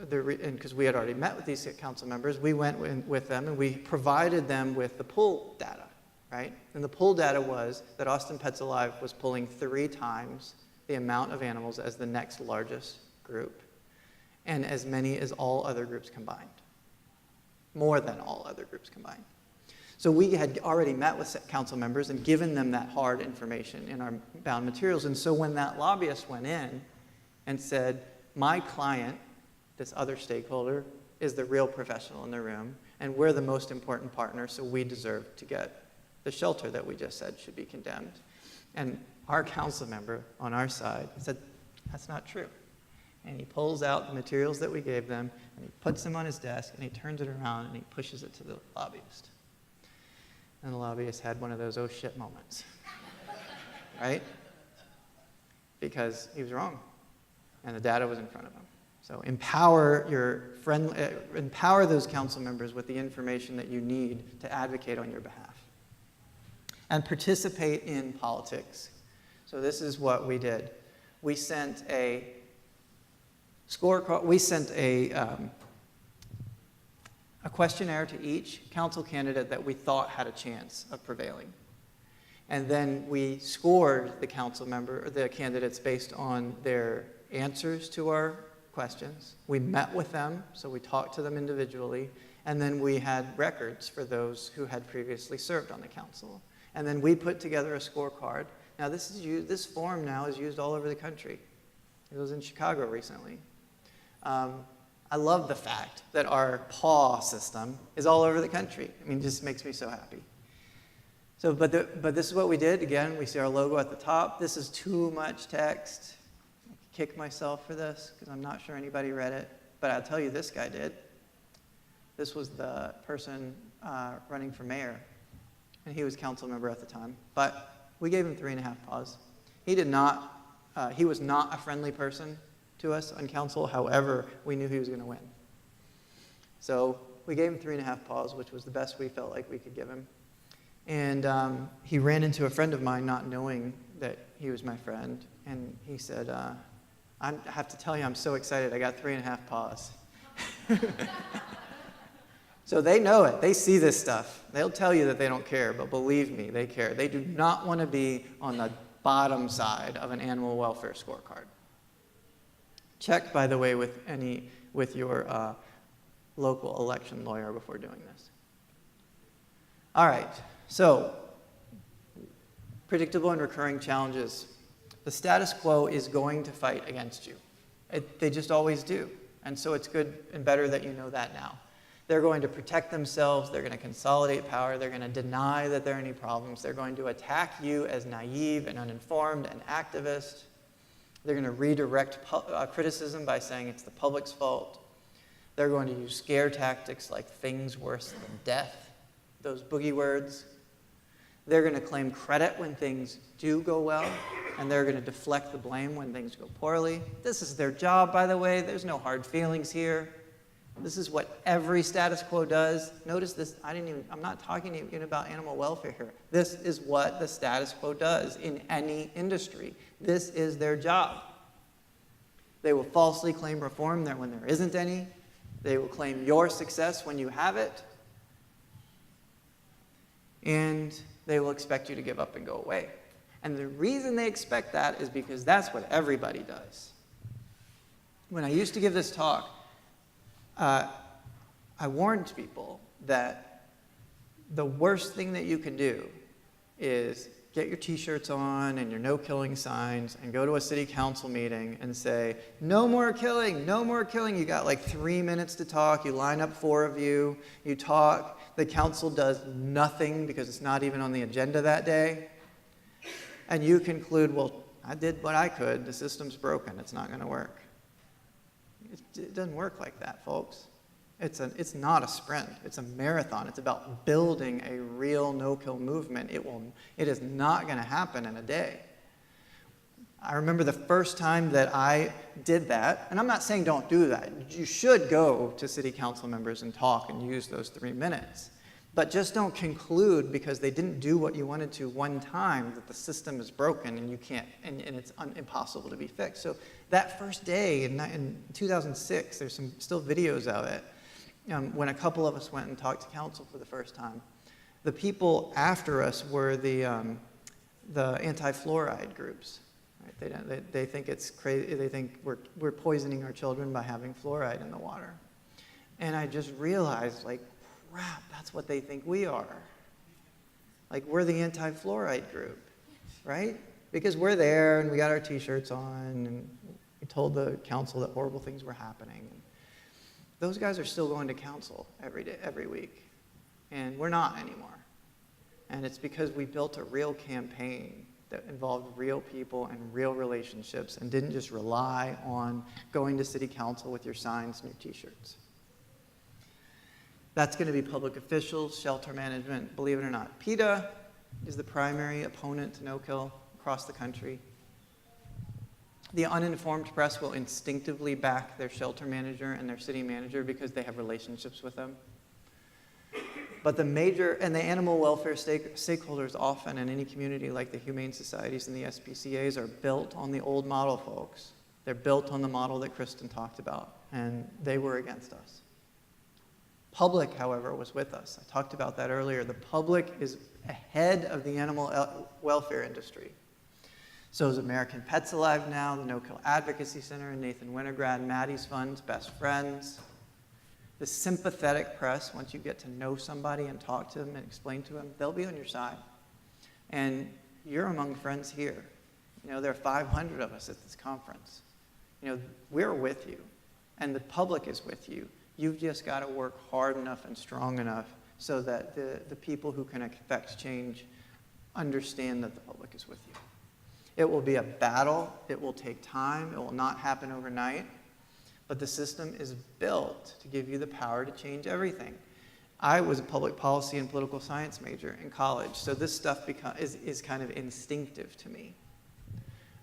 because we had already met with these council members, we went with them and we provided them with the pool data, right? And the pool data was that Austin Pets Alive was pulling 3 times the amount of animals as the next largest group, and as many as all other groups combined. More than all other groups combined. So we had already met with council members and given them that hard information in our bound materials. And so when that lobbyist went in and said, my client, this other stakeholder, is the real professional in the room, and we're the most important partner, so we deserve to get the shelter that we just said should be condemned. And our council member on our side said, that's not true. And he pulls out the materials that we gave them, and he puts them on his desk, and he turns it around, and he pushes it to the lobbyist. And the lobbyist had one of those oh shit moments, right? Because he was wrong. And the data was in front of them. So empower those council members with the information that you need to advocate on your behalf. And participate in politics. So this is what we did. We sent a scorecard. We sent a questionnaire to each council candidate that we thought had a chance of prevailing. And then we scored the candidates based on their answers to our questions. We met with them, so we talked to them individually, and then we had records for those who had previously served on the council. And then we put together a scorecard. Now this form now is used all over the country. It was in Chicago recently. I I love the fact that our paw system is all over the country. I mean, it just makes me so happy. So, but this is what we did. Again, we see our logo at the top. This is too much text. I kick myself for this because I'm not sure anybody read it. But I'll tell you, this guy did. This was the person running for mayor, and he was council member at the time. But we gave him 3.5 paws. He did not. He was not a friendly person to us on council. However, we knew he was going to win. So we gave him 3.5 paws, which was the best we felt like we could give him. And he ran into a friend of mine, not knowing that he was my friend, and he said, I have to tell you, I'm so excited. I got 3.5 paws. So they know it. They see this stuff. They'll tell you that they don't care, but believe me, they care. They do not want to be on the bottom side of an animal welfare scorecard. Check, by the way, with your local election lawyer before doing this. All right, so predictable and recurring challenges. The status quo is going to fight against you. They just always do. And so it's good and better that you know that now. They're going to protect themselves. They're going to consolidate power. They're going to deny that there are any problems. They're going to attack you as naive and uninformed and activist. They're going to redirect criticism by saying it's the public's fault. They're going to use scare tactics like things worse than death, those boogie words. They're going to claim credit when things do go well, and they're going to deflect the blame when things go poorly. This is their job, by the way. There's no hard feelings here. This is what every status quo does. Notice this, I'm not talking even about animal welfare here. This is what the status quo does in any industry. This is their job. They will falsely claim reform there when there isn't any. They will claim your success when you have it. And they will expect you to give up and go away. And the reason they expect that is because that's what everybody does. When I used to give this talk, I warned people that the worst thing that you can do is get your t-shirts on and your no killing signs and go to a city council meeting and say, no more killing, no more killing. You got like 3 minutes to talk. You line up 4 of you. You talk. The council does nothing because it's not even on the agenda that day. And you conclude, well, I did what I could. The system's broken. It's not going to work. It doesn't work like that, folks. It's not a sprint. It's a marathon. It's about building a real no-kill movement. It is not going to happen in a day. I remember the first time that I did that, and I'm not saying don't do that. You should go to city council members and talk and use those 3 minutes. But just don't conclude because they didn't do what you wanted to one time that the system is broken and you can't, and it's impossible to be fixed. So that first day in 2006, there's some still videos of it, when a couple of us went and talked to council for the first time. The people after us were the anti-fluoride groups. Right? They think it's crazy. They think we're poisoning our children by having fluoride in the water. And I just realized, like, crap, that's what they think we are. Like, we're the anti-fluoride group, right? Because we're there and we got our t-shirts on and we told the council that horrible things were happening. Those guys are still going to council every day, every week. And we're not anymore. And it's because we built a real campaign that involved real people and real relationships and didn't just rely on going to city council with your signs and your t-shirts. That's going to be public officials, shelter management, believe it or not. PETA is the primary opponent to no-kill across the country. The uninformed press will instinctively back their shelter manager and their city manager because they have relationships with them. But the animal welfare stakeholders often in any community, like the humane societies and the SPCAs, are built on the old model, folks. They're built on the model that Kristen talked about, and they were against us. Public, however, was with us. I talked about that earlier. The public is ahead of the animal welfare industry. So is American Pets Alive now, the Nokill Advocacy Center, and Nathan Winograd, Maddie's Fund's best friends. The sympathetic press, once you get to know somebody and talk to them and explain to them, they'll be on your side. And you're among friends here. You know, there are 500 of us at this conference. You know, we're with you. and the public is with you. You've just got to work hard enough and strong enough so that the people who can affect change understand that the public is with you. It will be a battle. It will take time. It will not happen overnight. But the system is built to give you the power to change everything. I was a public policy and political science major in college, so this stuff is kind of instinctive to me.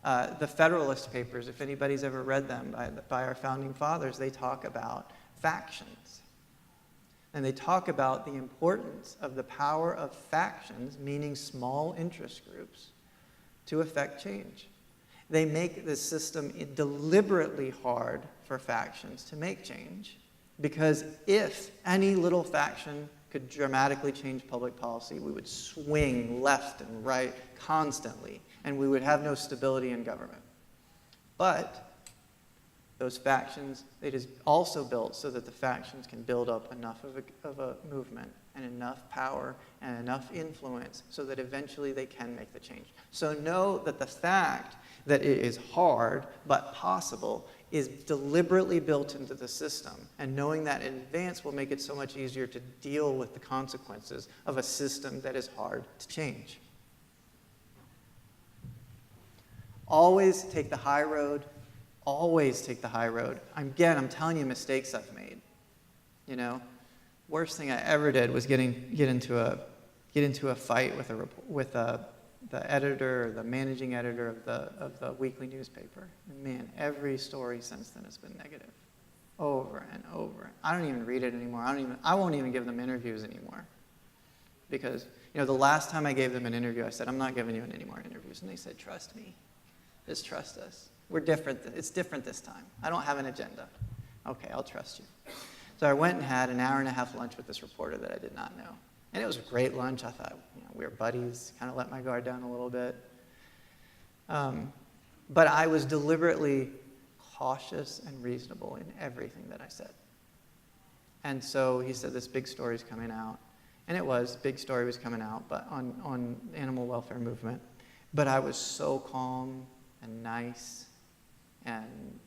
The Federalist Papers, if anybody's ever read them by our founding fathers, they talk about factions. And they talk about the importance of the power of factions, meaning small interest groups, to affect change. They make the system deliberately hard for factions to make change, because if any little faction could dramatically change public policy, we would swing left and right constantly, and we would have no stability in government. But those factions, it is also built so that the factions can build up enough of a movement and enough power and enough influence so that eventually they can make the change. So know that the fact that it is hard but possible is deliberately built into the system, and knowing that in advance will make it so much easier to deal with the consequences of a system that is hard to change. Always take the high road. Always take the high road. Again, I'm telling you mistakes I've made. You know, worst thing I ever did was get into a fight with the editor or the managing editor of the weekly newspaper. And man, every story since then has been negative, over and over. I don't even read it anymore. I won't even give them interviews anymore, because the last time I gave them an interview, I said, I'm not giving you any more interviews, and they said, trust me, just trust us. We're different. It's different this time. I don't have an agenda. Okay, I'll trust you. So I went and had an hour-and-a-half lunch with this reporter that I did not know. And it was a great lunch. I thought, we were buddies, kind of let my guard down a little bit. But I was deliberately cautious and reasonable in everything that I said. And so he said, this big story is coming out. And it was, big story was coming out, but on animal welfare movement. But I was so calm and nice and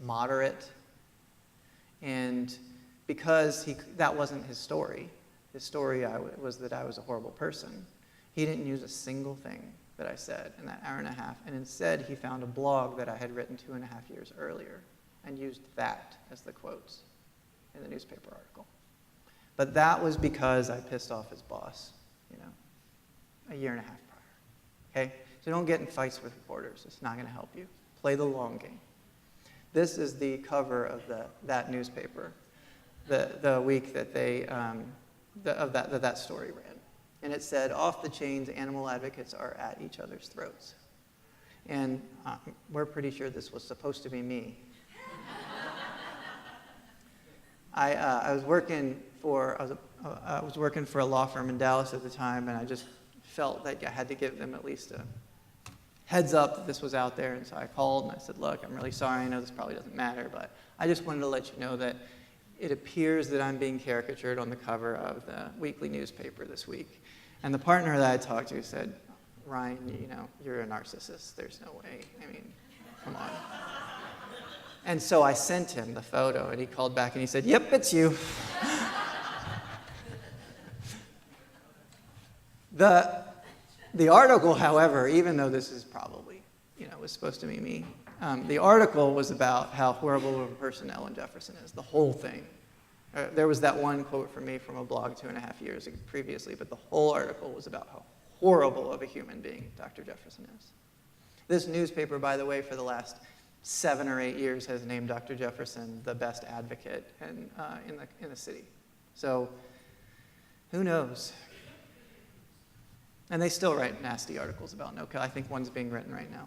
moderate. And because that wasn't his story. His story was that I was a horrible person. He didn't use a single thing that I said in that hour and a half. And instead, he found a blog that I had written 2.5 years earlier and used that as the quotes in the newspaper article. But that was because I pissed off his boss, a year and a half prior. Okay? So don't get in fights with reporters. It's not going to help you. Play the long game. This is the cover of that newspaper, the week that that story ran. And it said, off the chains, animal advocates are at each other's throats. And we're pretty sure this was supposed to be me. I was working for a law firm in Dallas at the time, and I just felt like I had to give them at least a heads up that this was out there. And so I called and I said, look, I'm really sorry. I know this probably doesn't matter, but I just wanted to let you know that it appears that I'm being caricatured on the cover of the weekly newspaper this week. And the partner that I talked to said, Ryan, you're a narcissist. There's no way. I mean, come on. And so I sent him the photo, and he called back and he said, yep, it's you. The article, however, even though this is probably, was supposed to be me, the article was about how horrible of a person Ellen Jefferson is, the whole thing. There was that one quote from me from a blog 2.5 years previously, but the whole article was about how horrible of a human being Dr. Jefferson is. This newspaper, by the way, for the last 7 or 8 years has named Dr. Jefferson the best advocate in the city. So who knows? And they still write nasty articles about Nokill. I think one's being written right now.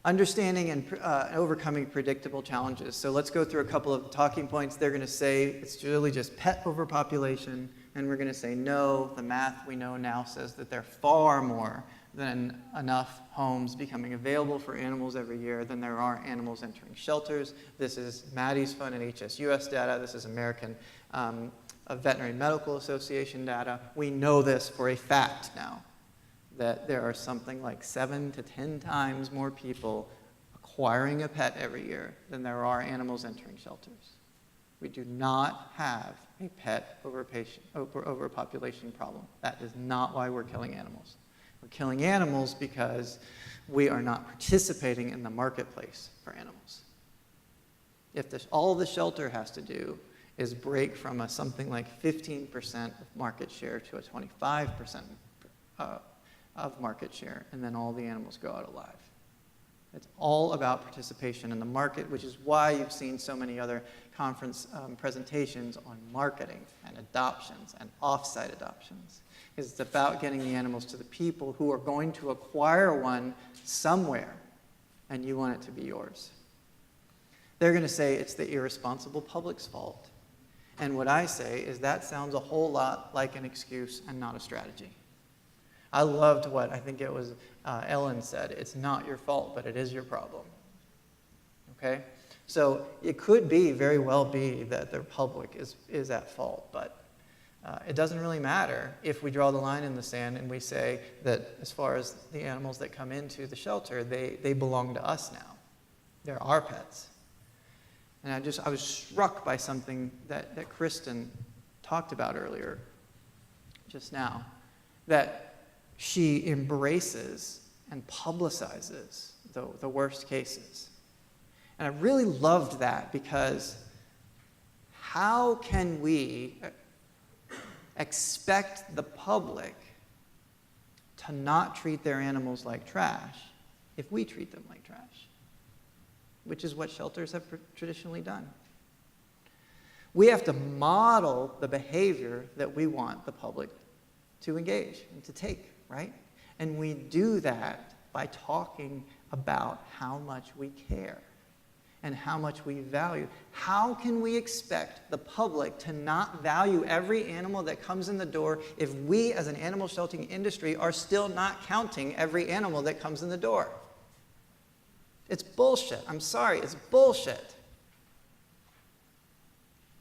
Understanding and overcoming predictable challenges. So let's go through a couple of talking points. They're going to say it's really just pet overpopulation, and we're going to say no. The math we know now says that there are far more than enough homes becoming available for animals every year than there are animals entering shelters. This is Maddie's Fund and HSUS data. This is American Veterinary Medical Association data. We know this for a fact now, that there are something like 7 to 10 times more people acquiring a pet every year than there are animals entering shelters. We do not have a pet overpopulation problem. That is not why we're killing animals. We're killing animals because we are not participating in the marketplace for animals. If all the shelter has to do is break from something like 15% of market share to a 25% of market share, and then all the animals go out alive. It's all about participation in the market, which is why you've seen so many other conference presentations on marketing and adoptions and off-site adoptions. It's about getting the animals to the people who are going to acquire one somewhere, and you want it to be yours. They're going to say it's the irresponsible public's fault. And what I say is that sounds a whole lot like an excuse and not a strategy. I loved what I think it was Ellen said. It's not your fault, but it is your problem. Okay? So it could very well be that the public is at fault, but it doesn't really matter if we draw the line in the sand and we say that as far as the animals that come into the shelter, they belong to us now. They're our pets. And I was struck by something that Kristen talked about earlier, just now, that she embraces and publicizes the worst cases. And I really loved that, because how can we expect the public to not treat their animals like trash if we treat them like trash? Which is what shelters have traditionally done. We have to model the behavior that we want the public to engage and to take, right? And we do that by talking about how much we care and how much we value. How can we expect the public to not value every animal that comes in the door if we as an animal sheltering industry are still not counting every animal that comes in the door? It's bullshit. I'm sorry, it's bullshit.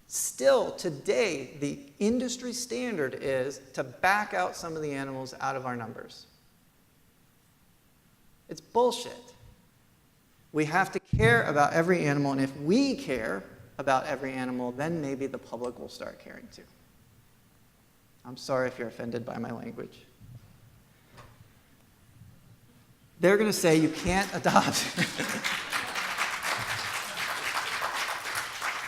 Still, today, the industry standard is to back out some of the animals out of our numbers. It's bullshit. We have to care about every animal, and if we care about every animal, then maybe the public will start caring too. I'm sorry if you're offended by my language. They're going to say you can't adopt.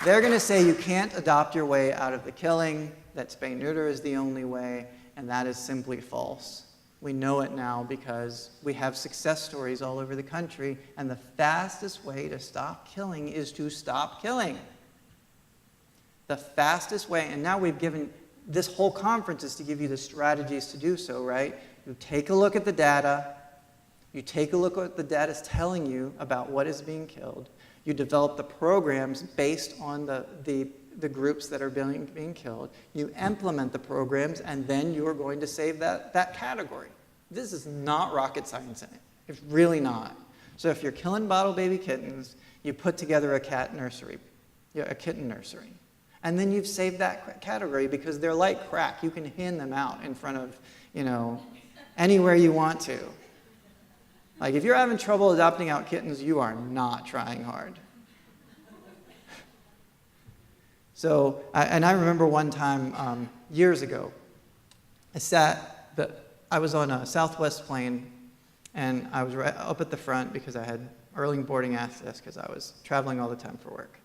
They're going to say you can't adopt your way out of the killing, that spay-neuter is the only way, and that is simply false. We know it now because we have success stories all over the country, and the fastest way to stop killing is to stop killing. The fastest way, and now we've given, this whole conference is to give you the strategies to do so, right? You take a look at the data. You take a look at what the data is telling you about what is being killed. You develop the programs based on the groups that are being killed. You implement the programs, and then you are going to save that category. This is not rocket science in it. It's really not. So if you're killing bottle baby kittens, you put together a kitten nursery. And then you've saved that category because they're like crack. You can hand them out in front of, anywhere you want to. Like, if you're having trouble adopting out kittens, you are not trying hard. So, I remember one time, years ago, I was on a Southwest plane, and I was right up at the front because I had early boarding access because I was traveling all the time for work.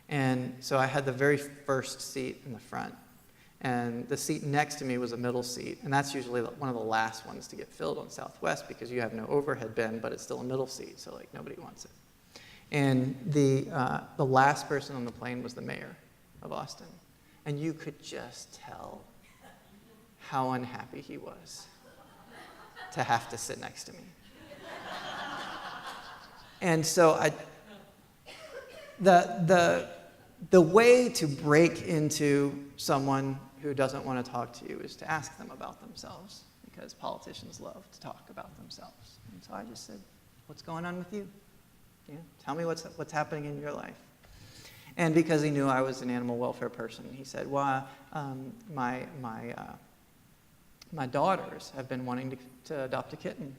And so I had the very first seat in the front. And the seat next to me was a middle seat, and that's usually one of the last ones to get filled on Southwest because you have no overhead bin, but it's still a middle seat, so nobody wants it. And the last person on the plane was the mayor of Austin, and you could just tell how unhappy he was to have to sit next to me. And so the way to break into someone who doesn't want to talk to you is to ask them about themselves, because politicians love to talk about themselves. And so I just said, what's going on with you? Tell me what's happening in your life. And because he knew I was an animal welfare person, he said, well, my daughters have been wanting to adopt a kitten.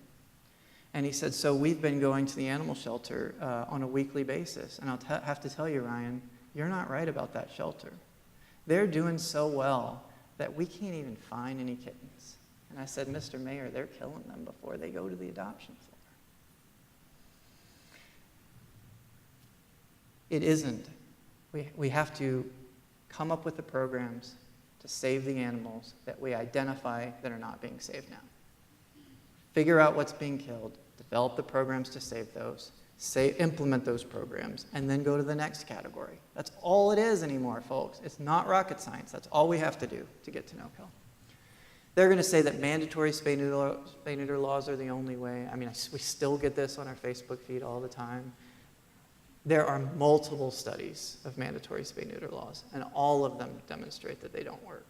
And he said, so we've been going to the animal shelter on a weekly basis. And I'll have to tell you, Ryan, you're not right about that shelter. They're doing so well that we can't even find any kittens. And I said, Mr. Mayor, they're killing them before they go to the adoption floor. It isn't. We have to come up with the programs to save the animals that we identify that are not being saved now. Figure out what's being killed, develop the programs to save those, implement those programs, and then go to the next category. That's all it is anymore, folks. It's not rocket science. That's all we have to do to get to no-kill. They're going to say that mandatory spay-neuter laws are the only way. I mean, we still get this on our Facebook feed all the time. There are multiple studies of mandatory spay-neuter laws, and all of them demonstrate that they don't work.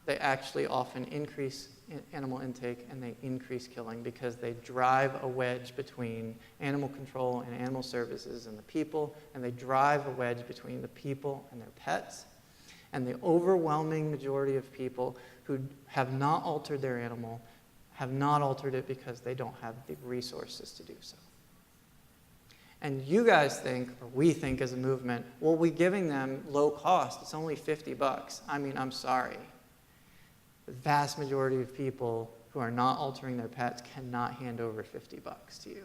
They actually often increase animal intake and they increase killing because they drive a wedge between animal control and animal services and the people, and they drive a wedge between the people and their pets. And the overwhelming majority of people who have not altered their animal have not altered it because they don't have the resources to do so. And you guys think, or we think as a movement, well, we're giving them low cost. It's only $50. I mean, I'm sorry. The vast majority of people who are not altering their pets cannot hand over $50 to you.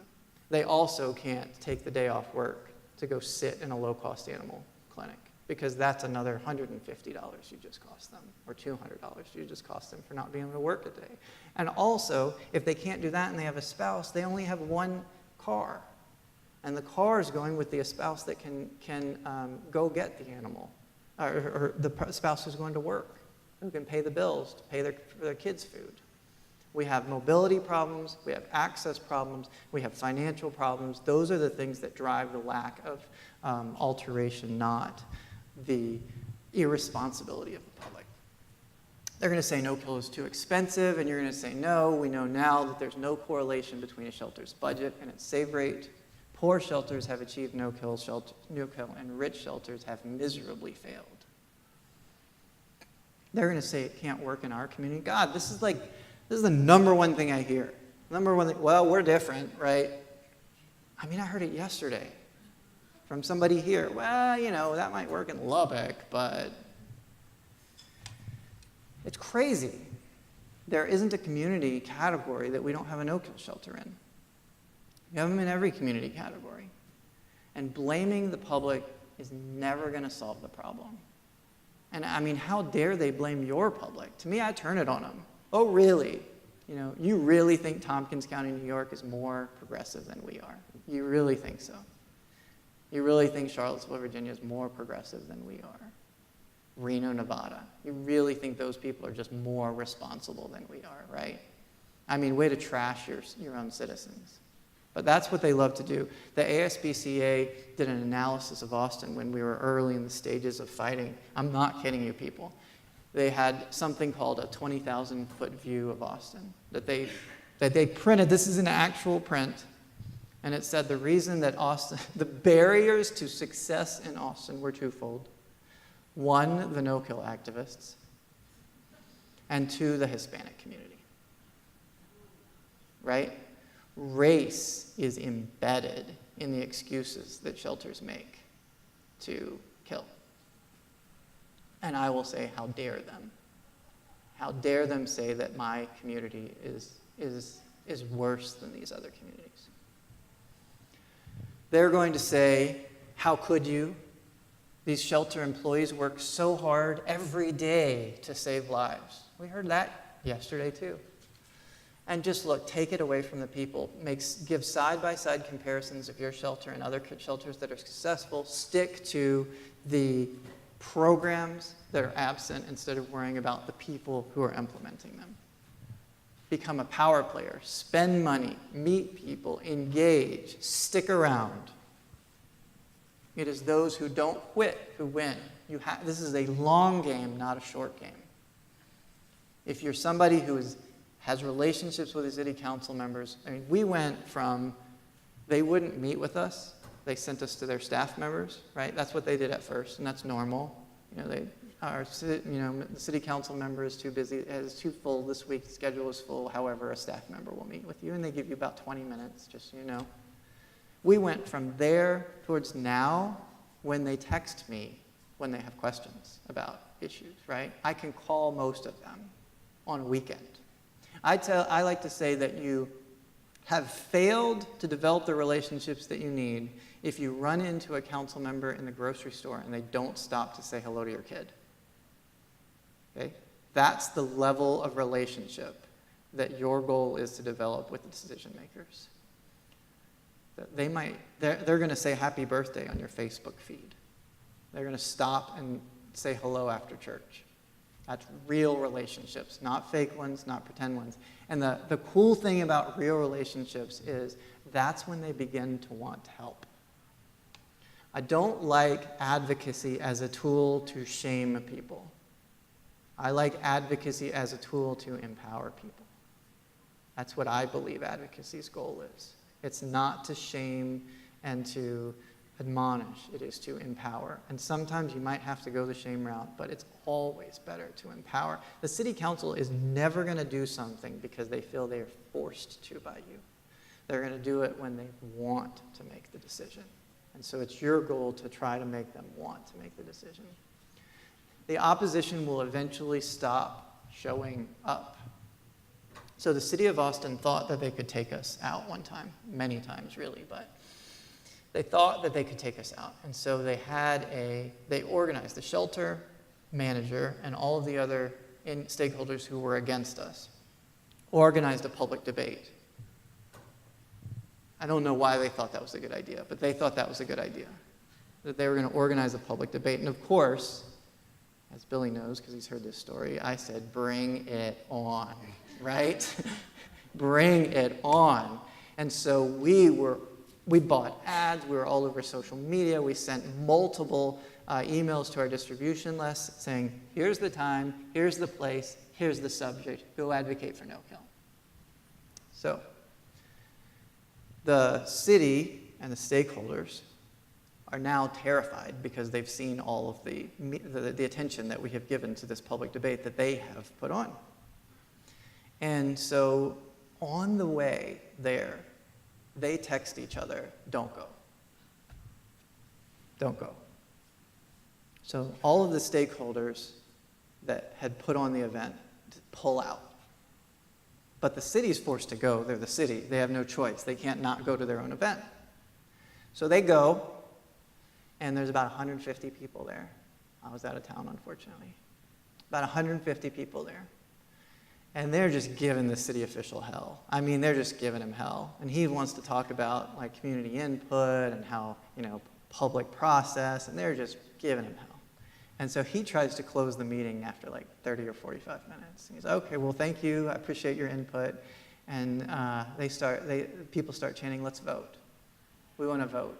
They also can't take the day off work to go sit in a low-cost animal clinic because that's another $150 you just cost them, or $200 you just cost them for not being able to work a day. And also, if they can't do that and they have a spouse, they only have one car. And the car is going with the spouse that can go get the animal, or the spouse who's going to work, who can pay the bills to pay for their kids' food. We have mobility problems, we have access problems, we have financial problems. Those are the things that drive the lack of alteration, not the irresponsibility of the public. They're going to say no-kill is too expensive, and you're going to say no. We know now that there's no correlation between a shelter's budget and its save rate. Poor shelters have achieved no-kill, and rich shelters have miserably failed. They're going to say it can't work in our community. God, this is the number one thing I hear. Number one thing, well, we're different, right? I mean, I heard it yesterday from somebody here. Well, you know, that might work in Lubbock, but it's crazy. There isn't a community category that we don't have a no-kill shelter in. We have them in every community category. And blaming the public is never going to solve the problem. And I mean, how dare they blame your public? To me, I turn it on them. Oh, really? You know, you really think Tompkins County, New York is more progressive than we are? You really think so? You really think Charlottesville, Virginia is more progressive than we are? Reno, Nevada. You really think those people are just more responsible than we are, right? I mean, way to trash your own citizens. But that's what they love to do. The ASPCA did an analysis of Austin when we were early in the stages of fighting. I'm not kidding you, people. They had something called a 20,000-foot view of Austin that they printed. This is an actual print. And it said the reason that the barriers to success in Austin were twofold. One, the no-kill activists, and two, the Hispanic community. Right? Race is embedded in the excuses that shelters make to kill. And I will say, how dare them? How dare them say that my community is worse than these other communities? They're going to say, how could you? These shelter employees work so hard every day to save lives. We heard that yesterday too. And just look, take it away from the people. Give side-by-side comparisons of your shelter and other shelters that are successful. Stick to the programs that are absent instead of worrying about the people who are implementing them. Become a power player. Spend money. Meet people. Engage. Stick around. It is those who don't quit who win. This is a long game, not a short game. If you're somebody who has relationships with the city council members. I mean, we went from, they wouldn't meet with us. They sent us to their staff members, right? That's what they did at first, and that's normal. You know, the city council member is too busy, is too full this week, schedule is full, however, a staff member will meet with you, and they give you about 20 minutes, just so you know. We went from there towards now when they text me when they have questions about issues, right? I can call most of them on a weekend. I like to say that you have failed to develop the relationships that you need if you run into a council member in the grocery store and they don't stop to say hello to your kid. Okay? That's the level of relationship that your goal is to develop with the decision makers. They're going to say happy birthday on your Facebook feed. They're going to stop and say hello after church. That's real relationships, not fake ones, not pretend ones. And the cool thing about real relationships is that's when they begin to want help. I don't like advocacy as a tool to shame people. I like advocacy as a tool to empower people. That's what I believe advocacy's goal is. It's not to shame and to admonish. It is to empower. And sometimes you might have to go the shame route, but it's always better to empower. The city council is never going to do something because they feel they are forced to by you. They're going to do it when they want to make the decision. And so it's your goal to try to make them want to make the decision. The opposition will eventually stop showing up. So the city of Austin thought that they could take us out one time, many times really, but they thought that they could take us out. And so they organized the shelter manager and all of the other stakeholders who were against us, organized a public debate. I don't know why they thought that was a good idea, but they thought that was a good idea, that they were going to organize a public debate. And of course, as Billy knows, because he's heard this story, I said, bring it on, right? Bring it on. And so we bought ads, we were all over social media, we sent multiple emails to our distribution list saying, here's the time, here's the place, here's the subject, go advocate for Nokill. So, the city and the stakeholders are now terrified because they've seen all of the attention that we have given to this public debate that they have put on. And so on the way there, they text each other, don't go. Don't go. So all of the stakeholders that had put on the event pull out. But the city's forced to go. They're the city. They have no choice. They can't not go to their own event. So they go, and there's about 150 people there. I was out of town, unfortunately. About 150 people there. And they're just giving the city official hell. I mean, they're just giving him hell. And he wants to talk about like community input and how, public process, and they're just giving him hell. And so he tries to close the meeting after like 30 or 45 minutes. And he's like, okay, well, thank you. I appreciate your input. And people start chanting, let's vote. We want to vote.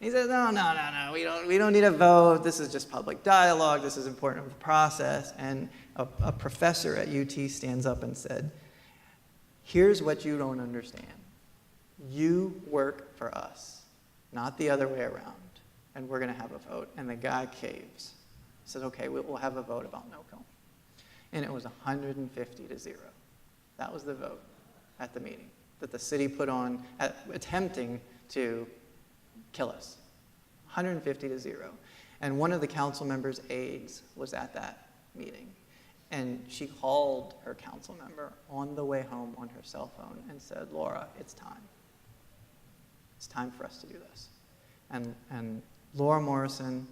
And he says, no, we don't need a vote. This is just public dialogue. This is important of the process. And a professor at UT stands up and said, here's what you don't understand. You work for us, not the other way around. And we're going to have a vote. And the guy caves. He says, okay, we'll have a vote about Nokill. And it was 150 to 0. That was the vote at the meeting that the city put on, attempting to kill us. 150 to 0. And one of the council members' aides was at that meeting. And she called her council member on the way home on her cell phone and said, Laura, it's time. It's time for us to do this. And Laura Morrison,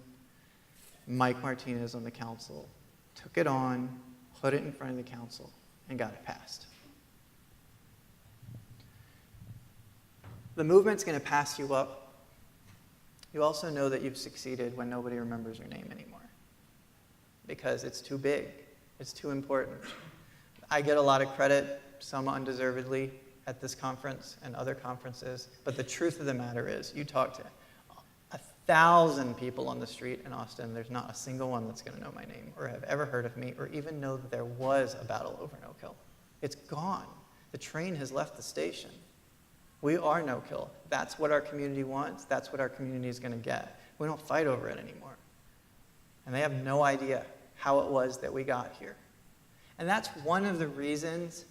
Mike Martinez on the council took it on, put it in front of the council, and got it passed. The movement's going to pass you up. You also know that you've succeeded when nobody remembers your name anymore, because it's too big. It's too important. I get a lot of credit, some undeservedly, at this conference and other conferences, but the truth of the matter is, you talk to 1,000 people on the street in Austin, there's not a single one that's going to know my name or have ever heard of me or even know that there was a battle over Nokill. It's gone. The train has left the station. We are Nokill. That's what our community wants. That's what our community is going to get. We don't fight over it anymore. And they have no idea how it was that we got here. And that's one of the reasons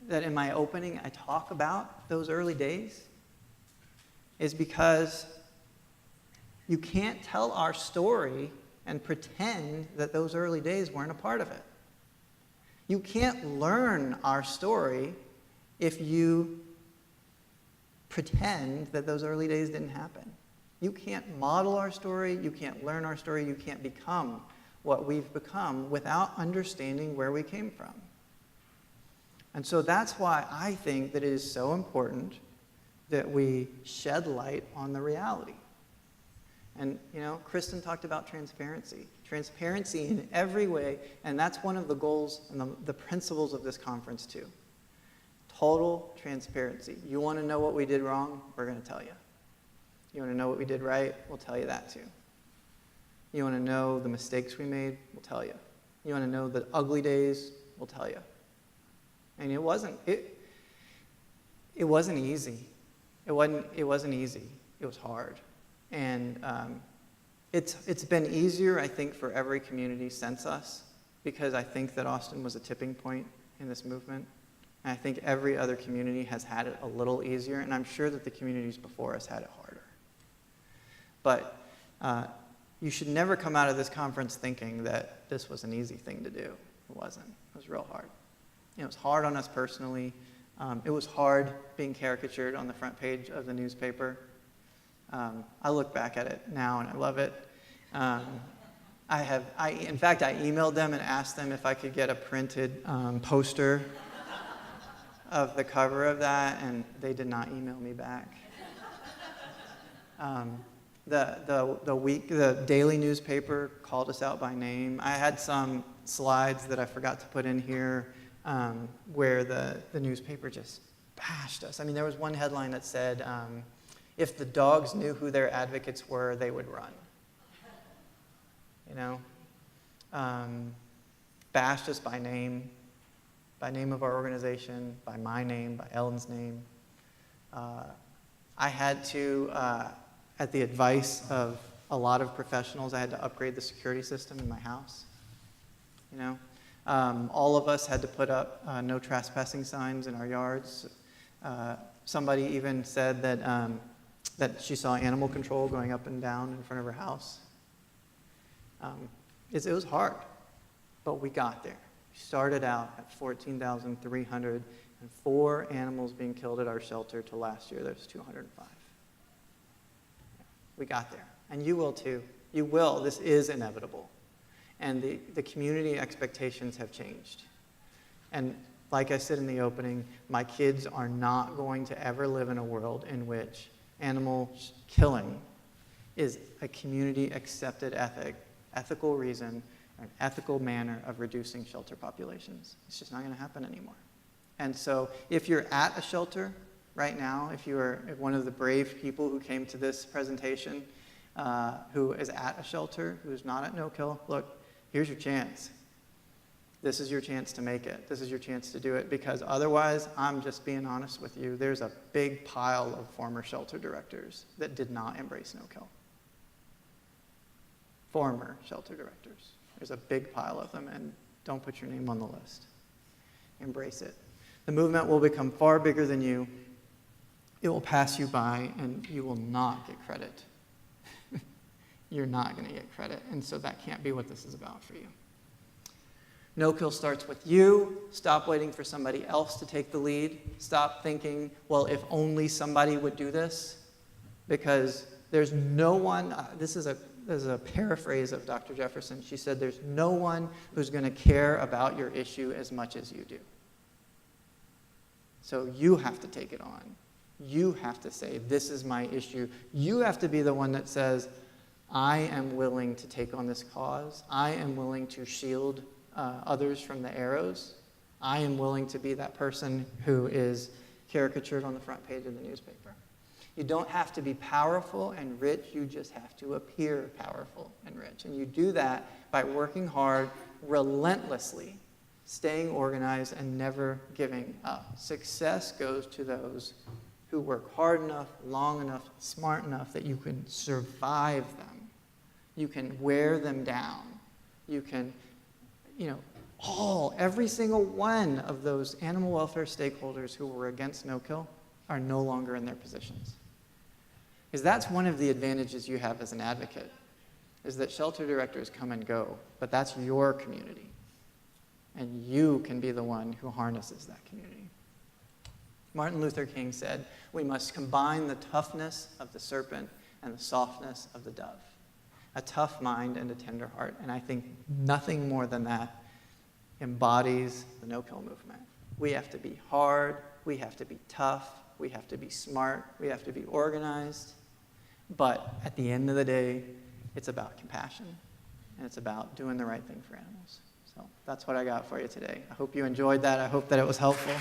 that in my opening I talk about those early days, is because you can't tell our story and pretend that those early days weren't a part of it. You can't learn our story if you pretend that those early days didn't happen. You can't model our story, you can't learn our story, you can't become what we've become without understanding where we came from. And so that's why I think that it is so important that we shed light on the reality. And, Kristen talked about transparency. Transparency in every way, and that's one of the goals and the principles of this conference too. Total transparency. You want to know what we did wrong? We're going to tell you. You want to know what we did right? We'll tell you that too. You want to know the mistakes we made? We'll tell you. You want to know the ugly days? We'll tell you. And it wasn't easy. It wasn't easy. It was hard. And it's been easier, I think, for every community since us, because I think that Austin was a tipping point in this movement. And I think every other community has had it a little easier, and I'm sure that the communities before us had it harder. But you should never come out of this conference thinking that this was an easy thing to do. It wasn't. It was real hard. It was hard on us personally. It was hard being caricatured on the front page of the newspaper. I look back at it now and I love it. In fact, I emailed them and asked them if I could get a printed poster of the cover of that, and they did not email me back. The daily newspaper called us out by name. I had some slides that I forgot to put in here where the newspaper just bashed us. I mean, there was one headline that said, if the dogs knew who their advocates were, they would run. Bashed us by name of our organization, by my name, by Ellen's name. I had to, at the advice of a lot of professionals, I had to upgrade the security system in my house. All of us had to put up no trespassing signs in our yards. Somebody even said that she saw animal control going up and down in front of her house. It was hard, but we got there. We started out at 14,304 animals being killed at our shelter to last year. There's 205. We got there, and you will too. You will. This is inevitable. And the community expectations have changed. And like I said in the opening, my kids are not going to ever live in a world in which animal killing is a community-accepted ethical reason, an ethical manner of reducing shelter populations. It's just not going to happen anymore. And so if you're at a shelter right now, if you are one of the brave people who came to this presentation, who is at a shelter, who's not at Nokill, look, here's your chance. This is your chance to make it. This is your chance to do it, because otherwise, I'm just being honest with you, there's a big pile of former shelter directors that did not embrace Nokill. Former shelter directors. There's a big pile of them, and don't put your name on the list. Embrace it. The movement will become far bigger than you. It will pass you by, and you will not get credit. You're not going to get credit, and so that can't be what this is about for you. No-kill starts with you. Stop waiting for somebody else to take the lead. Stop thinking, well, if only somebody would do this, because there's no one, this is a paraphrase of Dr. Jefferson. She said, there's no one who's going to care about your issue as much as you do. So you have to take it on. You have to say, this is my issue. You have to be the one that says, I am willing to take on this cause. I am willing to shield others from the arrows. I am willing to be that person who is caricatured on the front page of the newspaper. You don't have to be powerful and rich. You just have to appear powerful and rich. And you do that by working hard, relentlessly, staying organized, and never giving up. Success goes to those who work hard enough, long enough, smart enough that you can survive them. You can wear them down. You can every single one of those animal welfare stakeholders who were against no-kill are no longer in their positions. Because that's one of the advantages you have as an advocate, is that shelter directors come and go, but that's your community. And you can be the one who harnesses that community. Martin Luther King said, we must combine the toughness of the serpent and the softness of the dove. A tough mind and a tender heart. And I think nothing more than that embodies the no-kill movement. We have to be hard, we have to be tough, we have to be smart, we have to be organized. But at the end of the day, it's about compassion, and it's about doing the right thing for animals. So that's what I got for you today. I hope you enjoyed that. I hope that it was helpful.